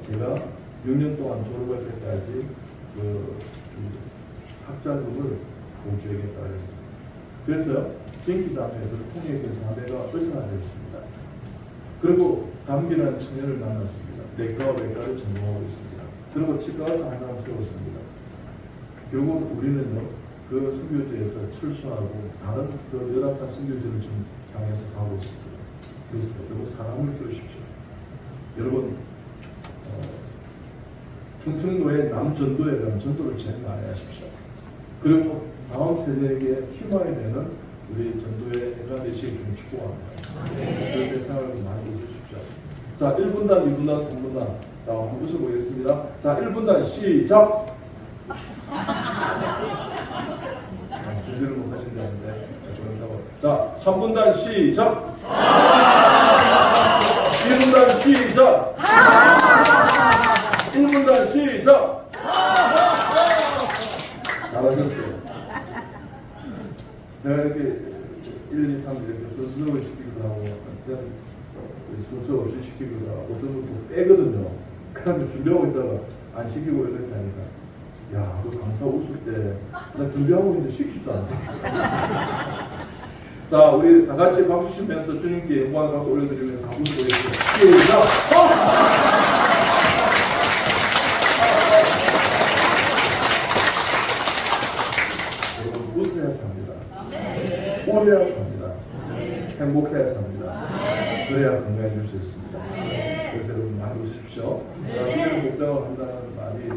제가 6년 동안 졸업할 때까지 그 학자금을 보조하겠다고 했습니다. 그래서 진기자매에서 통역된 자매가 을사화되었습니다. 그리고 담비라는 청년을 만났습니다. 내과와 외과를 전공하고 있습니다. 그리고 치과 의사 한 사람 세웠습니다. 결국 우리는요, 그 선교지에서 철수하고 다른 그 열악한 선교지를 좀 향해서 가고 있습니다. 그래서 여러분 사람을 키우십시오. 여러분 충청도의 남전도에 대한 전도를 제일 많이 하십시오. 그리고 다음 세대에게 희망이 되는 우리 전도의 해가 되시길 좀 축복합니다. 그런 대상을 많이 웃으십시오. 자, 1분단, 2분단, 3분단. 자, 한번 웃어보겠습니다. 자, 1분단 시작! 주제를 못 하신다는데. 자, 3분단 시작! 2분단 시작! 1분단 시작! 잘하셨어요. 제가 이렇게 1, 2, 3 이렇게 순서를 시키기도 하고 순서 없이 시키기도 하고 어떤 것도 빼거든요. 그러면 준비하고 있다가 안 시키고 이렇게 하니까 야, 너 강사 웃을 때 나 준비하고 있는데 시키지도 않네. 자, 우리 다 같이 박수 치면서 주님께 영광의 박수 올려드리면서 한번 보겠습니다. 시작! 여러분 웃어야 삽니다. 오래야 삽니다. 행복해야 삽니다. 그래야 건강해질 수 있습니다. 그래서 여러분 많이 웃으십시오. 우리를 복장을 한다는 말이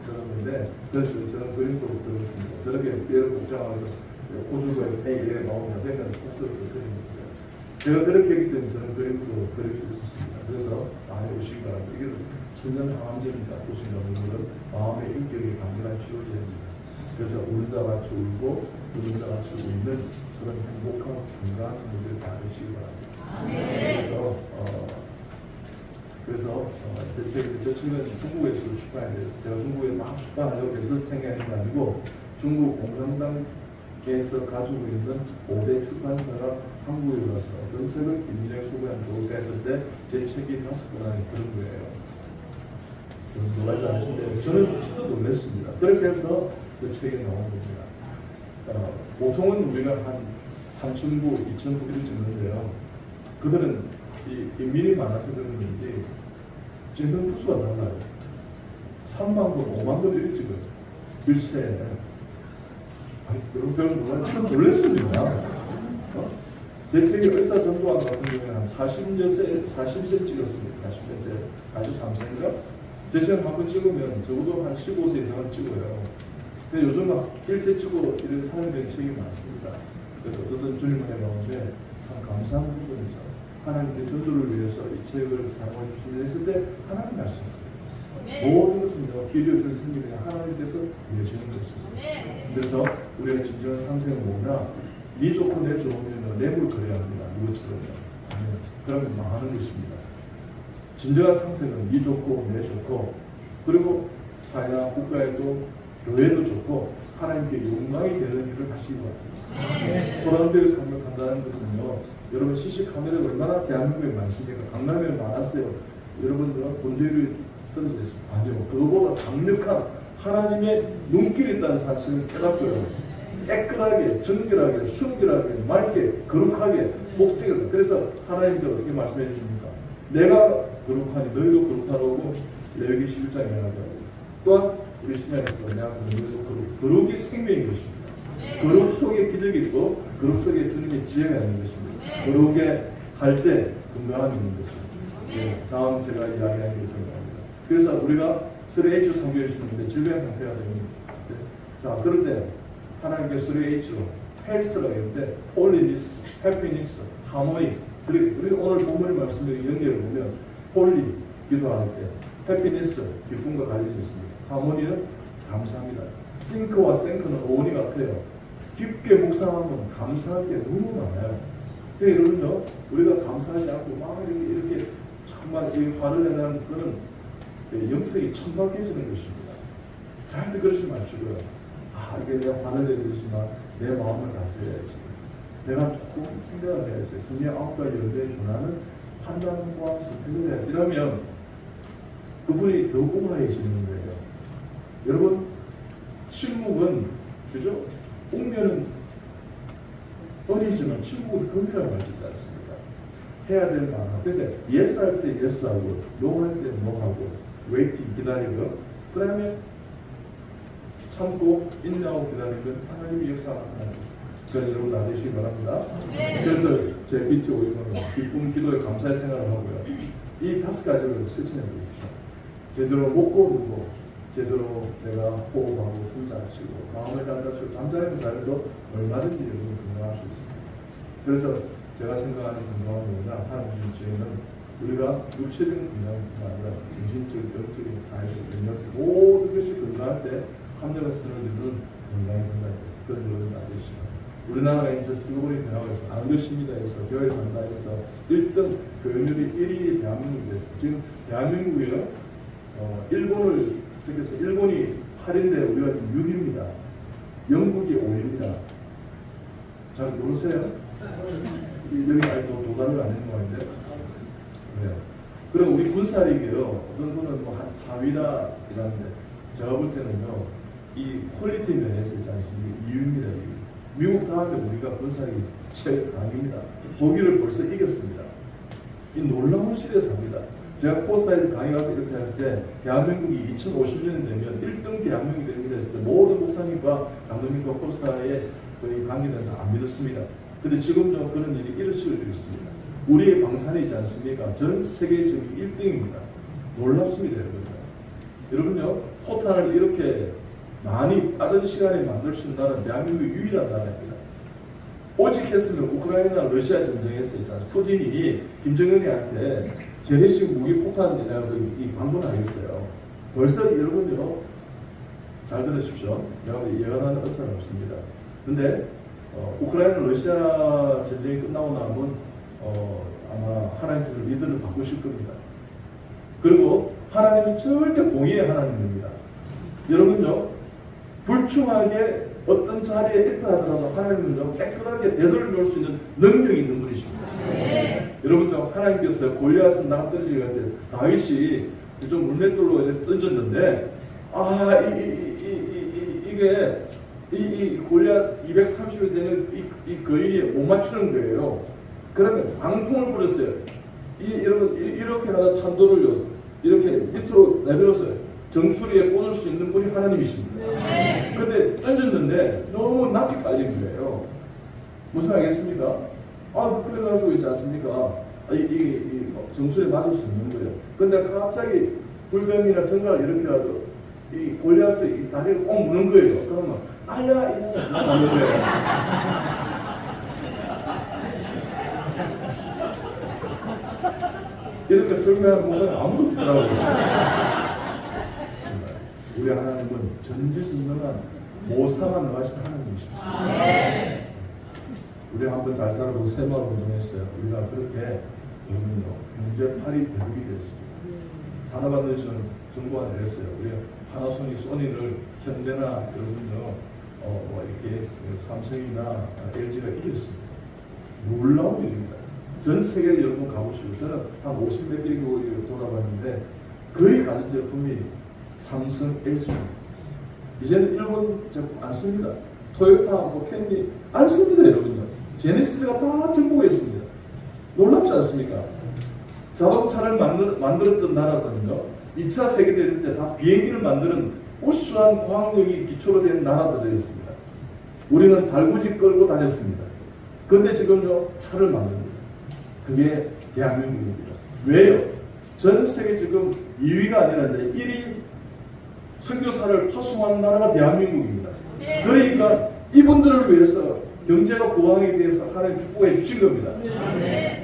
들었는데 그래서 저는 그림도 들었습니다. 저렇게 얘를 복장하면서 고술고에 이렇게 나오면 내가 고술을 그리는 거예요. 제가 그렇게 했기 때문에 저는 그림도 그릴 수 있었습니다. 그래서 많이 오시기 바랍니다. 이게 천년항암제입니다. 보시는 분들은 마음의 인격의 감기가 치료제입니다. 그래서 우는 자 같이 울고 우는 자 같이 웃는 그런 행복한 건강한 성도들이 다 되시기 바랍니다. 그래서 제 책은 중국에서 출판해요. 제가 중국에 막 출판하려고 해서 생각한 게 아니고 중국 공산당에서 가지고 있는 5대 출판사가 한국에 와서 어떤 책을 김민영 소부한테 올했을 때 제 책이 5권 안에 들은 거예요. 놀라지 않으신데 저는 진짜 놀랐습니다. 그렇게 해서 그 책이 나온 겁니다. 보통은 우리가 한 3,000부, 2,000부 이렇게 찍는데요. 그들은 인민이 많아서 그런 건지 찍는 부수가 달라요. 3만 권, 5만 권 이렇게 찍어요. 글쎄. 아니, 여러분, 참 놀랐습니다. 제 책이 의사전도원 같은 경우에는 한 40세 찍었습니다. 40세, 43세인가? 제 책을 한번 찍으면 적어도 한 15세 이상은 찍어요. 근데 요즘은 1세 찍고 이런 사용된 책이 많습니다. 그래서 어떤 주님을 해보는데 참 감사한 부분이죠. 하나님의 전도를 위해서 이 책을 사용하고 싶습니다 했을 때 하나님 말씀입니다. 모든 것은 기류의 생명이 하나님께서 이루어지는 것입니다. 그래서 우리가 진정한 상생은 뭐냐? 네 좋고 내 좋으면 뇌물 그려야 합니다. 누구처럼요. 그러면 망하는 것입니다. 진정한 상생은 네 좋고 내 좋고 그리고 사회나 국가에도 교회도 좋고 하나님께 영광이 되는 일을 하시기 바랍니다. 소란대로 삶을 산다는 것은요. 여러분 시시카메라가 얼마나 대한민국에 많습니까? 강남에 많았어요. 여러분들 본죄를 떨어져 있습니다. 아니요. 그거보다 강력한 하나님의 눈길이 있다는 사실을 깨닫고요. 깨끗하게, 정결하게, 순결하게, 맑게, 거룩하게, 목적을. 그래서 하나님께서 어떻게 말씀해 주십니까? 내가 거룩하니 너희도 거룩하라고 레위기 11장에 말하더라고요. 또한 우리 신약에서도 내가 너희도 거룩이 생명인 것입니다. 거룩 속에 기적이 있고 거룩 속에 주님의 지혜가 있는 것입니다. 거룩에 갈 때 건강함이 있는 것입니다. 네, 다음 제가 이야기하는 게 정답입니다. 그래서 우리가 3H 성경을 쓰는데 질병 상태가 됩니다. 네. 자, 그럴 때 하나님께 3H로 헬스라고 했는데 홀리니스, 해피니스, 하모니. 우리 오늘 본문의 말씀을 연결해 보면 홀리 기도할 때, 해피니스 기쁨과 관련이 있습니다. 하모니는 감사합니다. 싱크와 생크는 어원이 같아요. 깊게 묵상하면 감사할 게 너무 많아요. 그러니까 여러분요, 우리가 감사하지 않고 막 이렇게 정말 화를 내는 그런 영성이 천박해지는 것입니다. 절대 그러지 마시고요. 이게 내가 화를 내듯이만 내 마음을 다스려야지. 내가 조금 생각을 해야지. 성령 9가지 열매에 준하는 판단과 선택을 해야지. 이러면 그분이 더 우아해지는 거예요. 여러분, 침묵은, 그죠? 옥면은 은이지만 침묵은 금이라고 하지 않습니까? 해야 될 말. 근데 yes 할 때 yes 하고, no 할 때 no 하고, waiting 기다리고, 그 다음에 참고 인내하고 기다리면 하나님이 역사하는 거예요. 그래서 여러분 다 되시기 바랍니다. 그래서 제 BTO 이거는 기쁨, 기도에 감사의 생활을 하고요. 이 5가지를 실천해 보십시오. 제대로 먹고 누고, 제대로 내가 호흡하고 숨 잘 쉬고, 마음을 잘 다스리고, 잠자는 자리도 얼마든지 여러분 건강할 수 있습니다. 그래서 제가 생각하는 건강은 뭐냐, 하나님 주신 지혜는 우리가 육체적인 건강뿐만 아니라 정신적, 영적인, 사회적, 능력 모든 것이 건강할 때 합력을 선언해주는 건강이 된다. 그런 여러분 안 되시죠. 우리나라가 이제 슬로건이 변화해서 아는 것입니다 해서 교회 산다 해서 1등 교육률이 1위 대한민국이 됐어요. 지금 대한민국이요, 일본을 즉해서 일본이 8인데 우리가 지금 6입니다. 영국이 5입니다. 잘 모르세요? 여기 아직도 도달을 안 했는 모양인데. 네. 그럼 우리 군사력이요, 어떤 분은 뭐 한 4위다 이러는데 제가 볼 때는요, 이 퀄리티 면에서 있지 않습니까? 2위입니다. 미국 다음에 우리가 군사력이 최고 강입니다. 독일을 벌써 이겼습니다. 이 놀라운 시대에 삽니다. 제가 코스타에서 강의 가서 이렇게 할 때 대한민국이 2050년이 되면 1등 대한민국이 됩니다 했을 때 모든 목사님과 장로님과 코스타에 거의 관계되면서 안 믿었습니다. 근데 지금도 그런 일이 일어서고 있습니다. 우리의 방산이 있지 않습니까? 전 세계적인 1등입니다. 놀랍습니다, 여러분. 여러분요, 포탄을 이렇게 많이 빠른 시간에 만들 수 있는 나라는 대한민국이 유일한 나라입니다. 오직 했으면 우크라이나 러시아 전쟁에서 있잖아요. 푸틴이 김정은이한테 재래식 무기 폭탄이라고 이 광고하겠어요. 벌써 여러분요, 잘 들으십시오. 내가 예언하는 의사는 없습니다. 근데 우크라이나 러시아 전쟁이 끝나고 나면 아마 하나님께서 리더를 바꾸실 겁니다. 그리고 하나님은 절대 공의의 하나님입니다. 여러분요, 불충하게 어떤 자리에 있다 하더라도 하나님은요, 깨끗하게 되돌려 수 있는 능력이 있는 분이십니다. 여러분요, 하나님께서 골리앗은 낭떠러지를 할 때 다윗이 좀 물맷돌로 던졌는데, 이게 골리앗 230이 되는 이 거인이 못 맞추는 거예요. 그러면 광풍을 불었어요. 여러분, 이렇게 가다 탄도를요, 이렇게 밑으로 내밀었어요. 정수리에 꽂을 수 있는 분이 하나님이십니다. 근데 던졌는데 너무 낮게 깔린 거예요. 무슨 알겠습니까? 그래가지고 있지 않습니까? 이게 정수리에 맞을 수 있는 거예요. 근데 갑자기 불뱀이나 정갈을 이렇게 하도 이 골리앗의 이 다리를 꼭 무는 거예요. 그러면 아야 이러면 나가는 거예요. 이렇게 설명하는 모습이 아무도 없더라고요. 우리 하나님은 전지전능한 모사만 나가신 하나님이십니다. 우리 한번 잘 살아보고 새마을 운동했어요. 우리가 그렇게 여러분요, 경제 팔이 대국이 되었습니다. 산업안전시는 정부가 내렸어요. 우리 파나소닉, 소니를 현대나 여러분요, 이렇게 삼성이나 LG가 이겼습니다. 놀라운 일입니다. 전 세계를 여러분 가보시고, 저는 한 50몇 개 돌아봤는데 거의 가전 제품이 삼성, LG입니다. 이제는 일본 제품 안 씁니다. 토요타, 캠리 안 씁니다, 여러분요. 제네시스가 다 정복했습니다. 놀랍지 않습니까? 자동차를 만들었던 나라들은요, 2차 세계대전 때 다 비행기를 만드는 우수한 과학력이 기초로 된 나라들이었습니다. 우리는 달구지 끌고 다녔습니다. 그런데 지금요, 차를 만듭니다. 그게 대한민국입니다. 왜요? 전 세계 지금 2위가 아니라 1위 선교사를 파송한 나라가 대한민국입니다. 그러니까 이분들을 위해서 경제가 부강하기 위해서 하나님 축복해 주신 겁니다.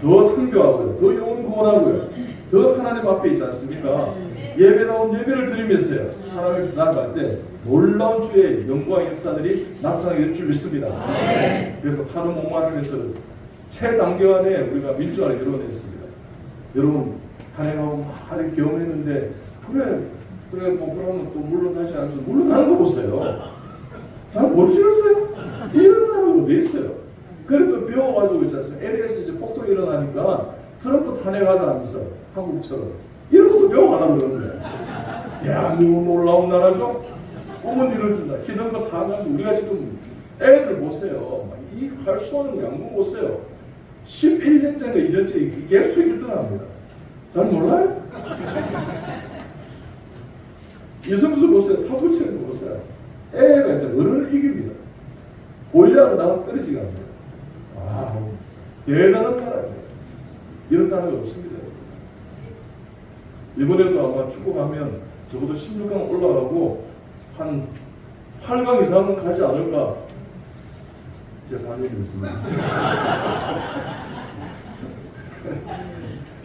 더 선교하고요, 더 영혼 구원하고요, 더 하나님 앞에 있지 않습니까? 예배다운 예배를 드리면서요, 하나님을 나아갈 때 놀라운 주의 영광의 역사들이 나타나게 될 줄 믿습니다. 그래서 하는 목마를 위해서 최단기간에 우리가 민주화를 이루어냈습니다. 여러분, 한해하고 하루 경험했는데 그래 뭐 그러면 또 물러나지 않아서 물러나는 거 보세요. 잘 모르시겠어요? 이런 나라가 어디 있어요? 그래도 배워가지고 있지 않습니까? LA에서 이제 폭동이 일어나니까 트럼프 탄핵하자 하면서 한국처럼 이런 것도 배워가라 그러는 거야. 대한민국 놀라운 나라죠. 꿈은 이루어준다. 힘든 거 사는 우리가 지금 애들 보세요. 이 활수하는 양국 보세요. 11년째가 2년째 계속 1등합니다. 잘 몰라요? 이성수 보세요. 타부치는 거 보세요. 애가 이제 어른을 이깁니다. 고일하고 나가 떨어지게 합니다. 와, 대단한 나라입니다. 이런 나라가 없습니다. 이번에도 아마 축구 가면 적어도 16강 올라가고 한 8강 이상은 가지 않을까 제 반응이 있습니다.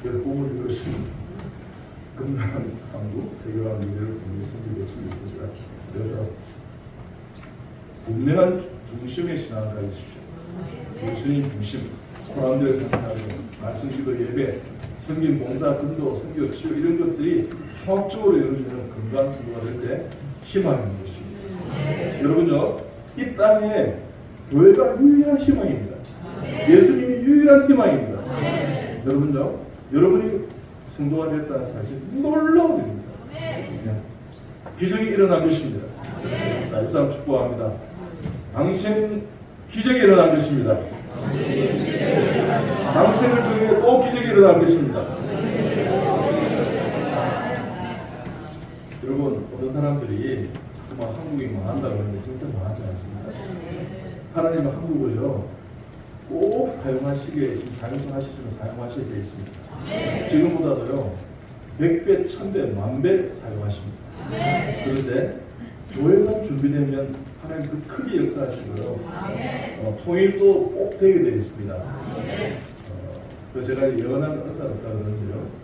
그래서 꿈을 이루신 건강한 한국, 세계화 미래를 공유했으면 좋겠습니다. 그래서 분명한 중심의 신앙을 가지십시오. 예수님 중심, 사람들의 생각하고 말씀, 기도, 예배, 성경 봉사, 전도, 선교, 치유 이런 것들이 총합적으로 이루어지는 건강한 성도가 될 때 희망인 것입니다. 여러분요, 이 땅에 교회가 유일한 희망입니다. 예수님이 유일한 희망입니다. 여러분요, 여러분이 성도가 됐다는 사실 놀라운 일입니다. 기적이 일어난 것입니다. 자, 이 사람 축복합니다. 당신 기적이 일어난 것입니다. 당신을 통해 또 기적이 일어난 것입니다. 여러분, 어떤 사람들이 자꾸만 한국이 망한다고 하는데 절대 망하지 않습니다. 하나님은 한국을요 꼭 사용하시게, 자연스러운 시점에 사용하시게 되어 있습니다. 지금보다도요 100배, 1000배, 10,000배 사용하십니다. 그런데 교회만 준비되면 하나님 그 크게 역사하시고요. 통일도 꼭 되게 되어 있습니다. 제가 예언한 의사가 없다 그러는데요.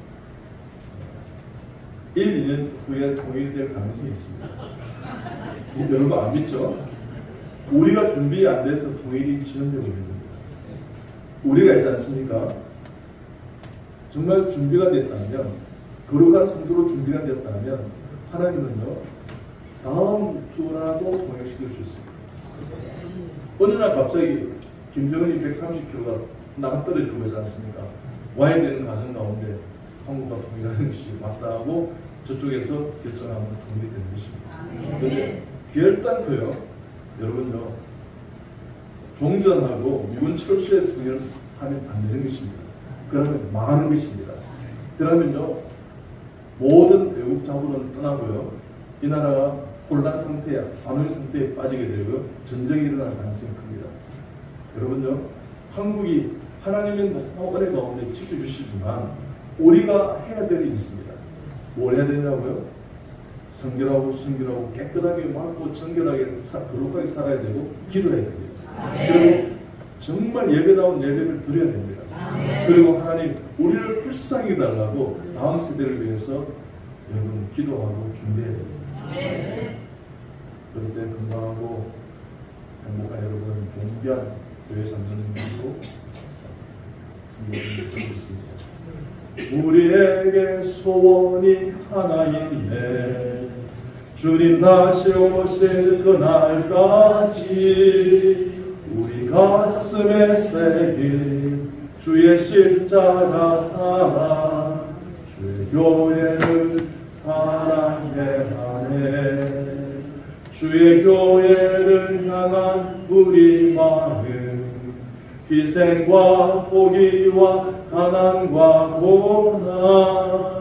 1, 2년 후에 통일될 가능성이 있습니다. 여러분 안 믿죠? 우리가 준비 안 돼서 통일이 지연되고 있는 겁니다. 우리가 있지 않습니까? 정말 준비가 됐다면, 거룩한 성도로 준비가 됐다면 하나님은요 다음 주라도 통일시킬 수 있습니다. 어느 날 갑자기 김정은이 130km가 나가 떨어지고 있지 않습니까? 와야 되는 과정 가운데 한국과 통일하는 것이 맞다고 저쪽에서 결정하면 통일이 되는 것입니다. 그런데 결단토요, 여러분요, 종전하고 미군 철수에 통일을 하면 안 되는 것입니다. 그러면 망하는 것입니다. 그러면요, 모든 외국 자본은 떠나고요, 이 나라가 혼란 상태야, 반일 상태에 빠지게 되고요, 전쟁이 일어날 가능성이 큽니다. 여러분요, 한국이 하나님의 은혜 가운데 지켜주시지만 우리가 해야 될 일이 있습니다. 뭘 해야 되냐고요? 성결하고 순결하고 깨끗하게 맑고 정결하게 거룩하게 살아야 되고 기도해야 됩니다. 그리고 정말 예배다운 예배를 드려야 됩니다. 그리고 하나님 우리를 불쌍히 달라고 다음 세대를 위해서 여러분 기도하고 준비해야 됩니다. 그럴 때 건강하고 행복한 여러분 존귀한 교회 선생님들도 승리를 주겠습니다. 우리에게 소원이 하나인데 주님 다시 오실 그날까지 우리 가슴에 새긴 주의 십자가 사랑, 주의 교회를 사랑해 하네. 주의 교회를 향한 우리 마음, 희생과 포기와 가난과 고난,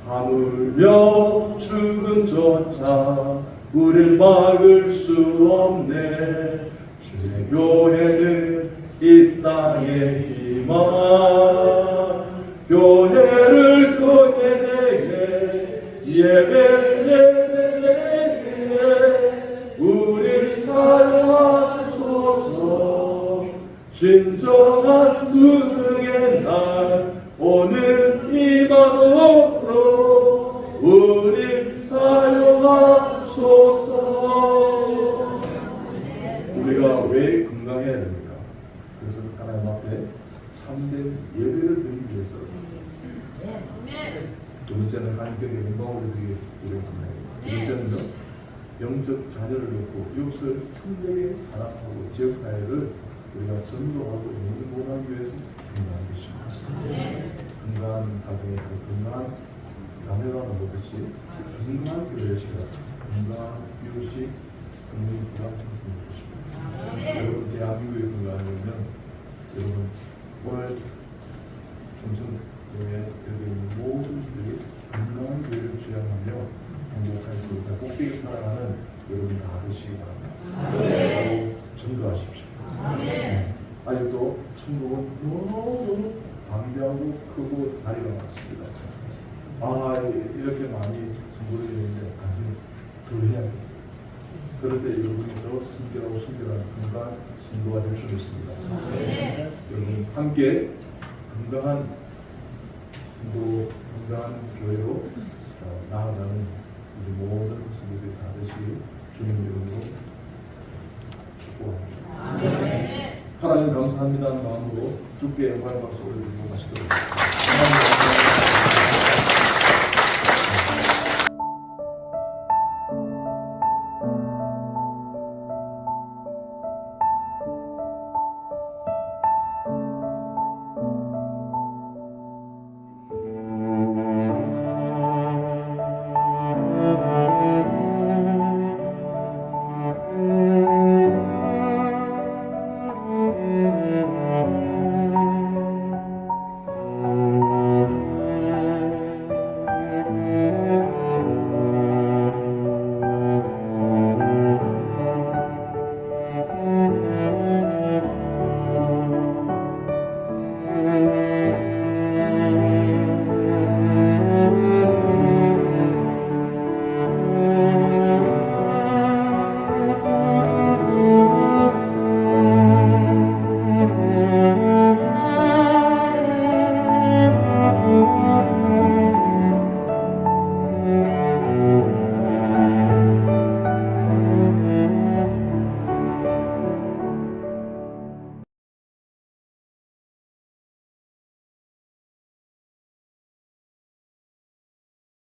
하물며 죽음조차 우릴 막을 수 없네. 주의 교회는 이 땅의 희망, 교회를 거듭내게 예배드리게 우릴 사랑하소서. 진정한 구원의 날 오늘 이만으로 우릴 사용하소서. 우리가 왜 건강해야 됩니까? 그래서 하나님 앞에 참된 예배를 드리기 위해서. 두 번째는 하나님께 영광을 드리기 위해서. 두 번째는요, 영적 자녀를 놓고 이웃을 참되게 사랑하고 지역사회를 우리가 전도하고 영원하기 위해서 건강한 것입니다. 건강한 가정에서 건강한 자녀가 먹듯이 건강한 교회에서 건강한 이웃이 국민부가 생성되고 싶습니다. 여러분 대한민국의 건강하려면 여러분 오늘 충청도에 여기 있는 모든 분들이 건강한 교회를 주장하며 행복한 교회가 꼭대기 살아가는 여러분이 다 되시기 바랍니다. 전도하십시오. 아직도 천국은 너무 방대하고 크고 자리가 많습니다. 이렇게 많이 선물을 드리는데 더 해야 됩니다. 그럴 때 여러분이 더 순결하고 순결한 건강한 신도가 될 수 있습니다. 여러분 함께 건강한 신도, 건강한 교회로 나아가는 우리 모든 성도들이 다 되시기 주님 이름으로 축복합니다. 하나님 감사합니다 하는 마음으로 주께 영광 박수 올려드리고 마치도록 하겠습니다.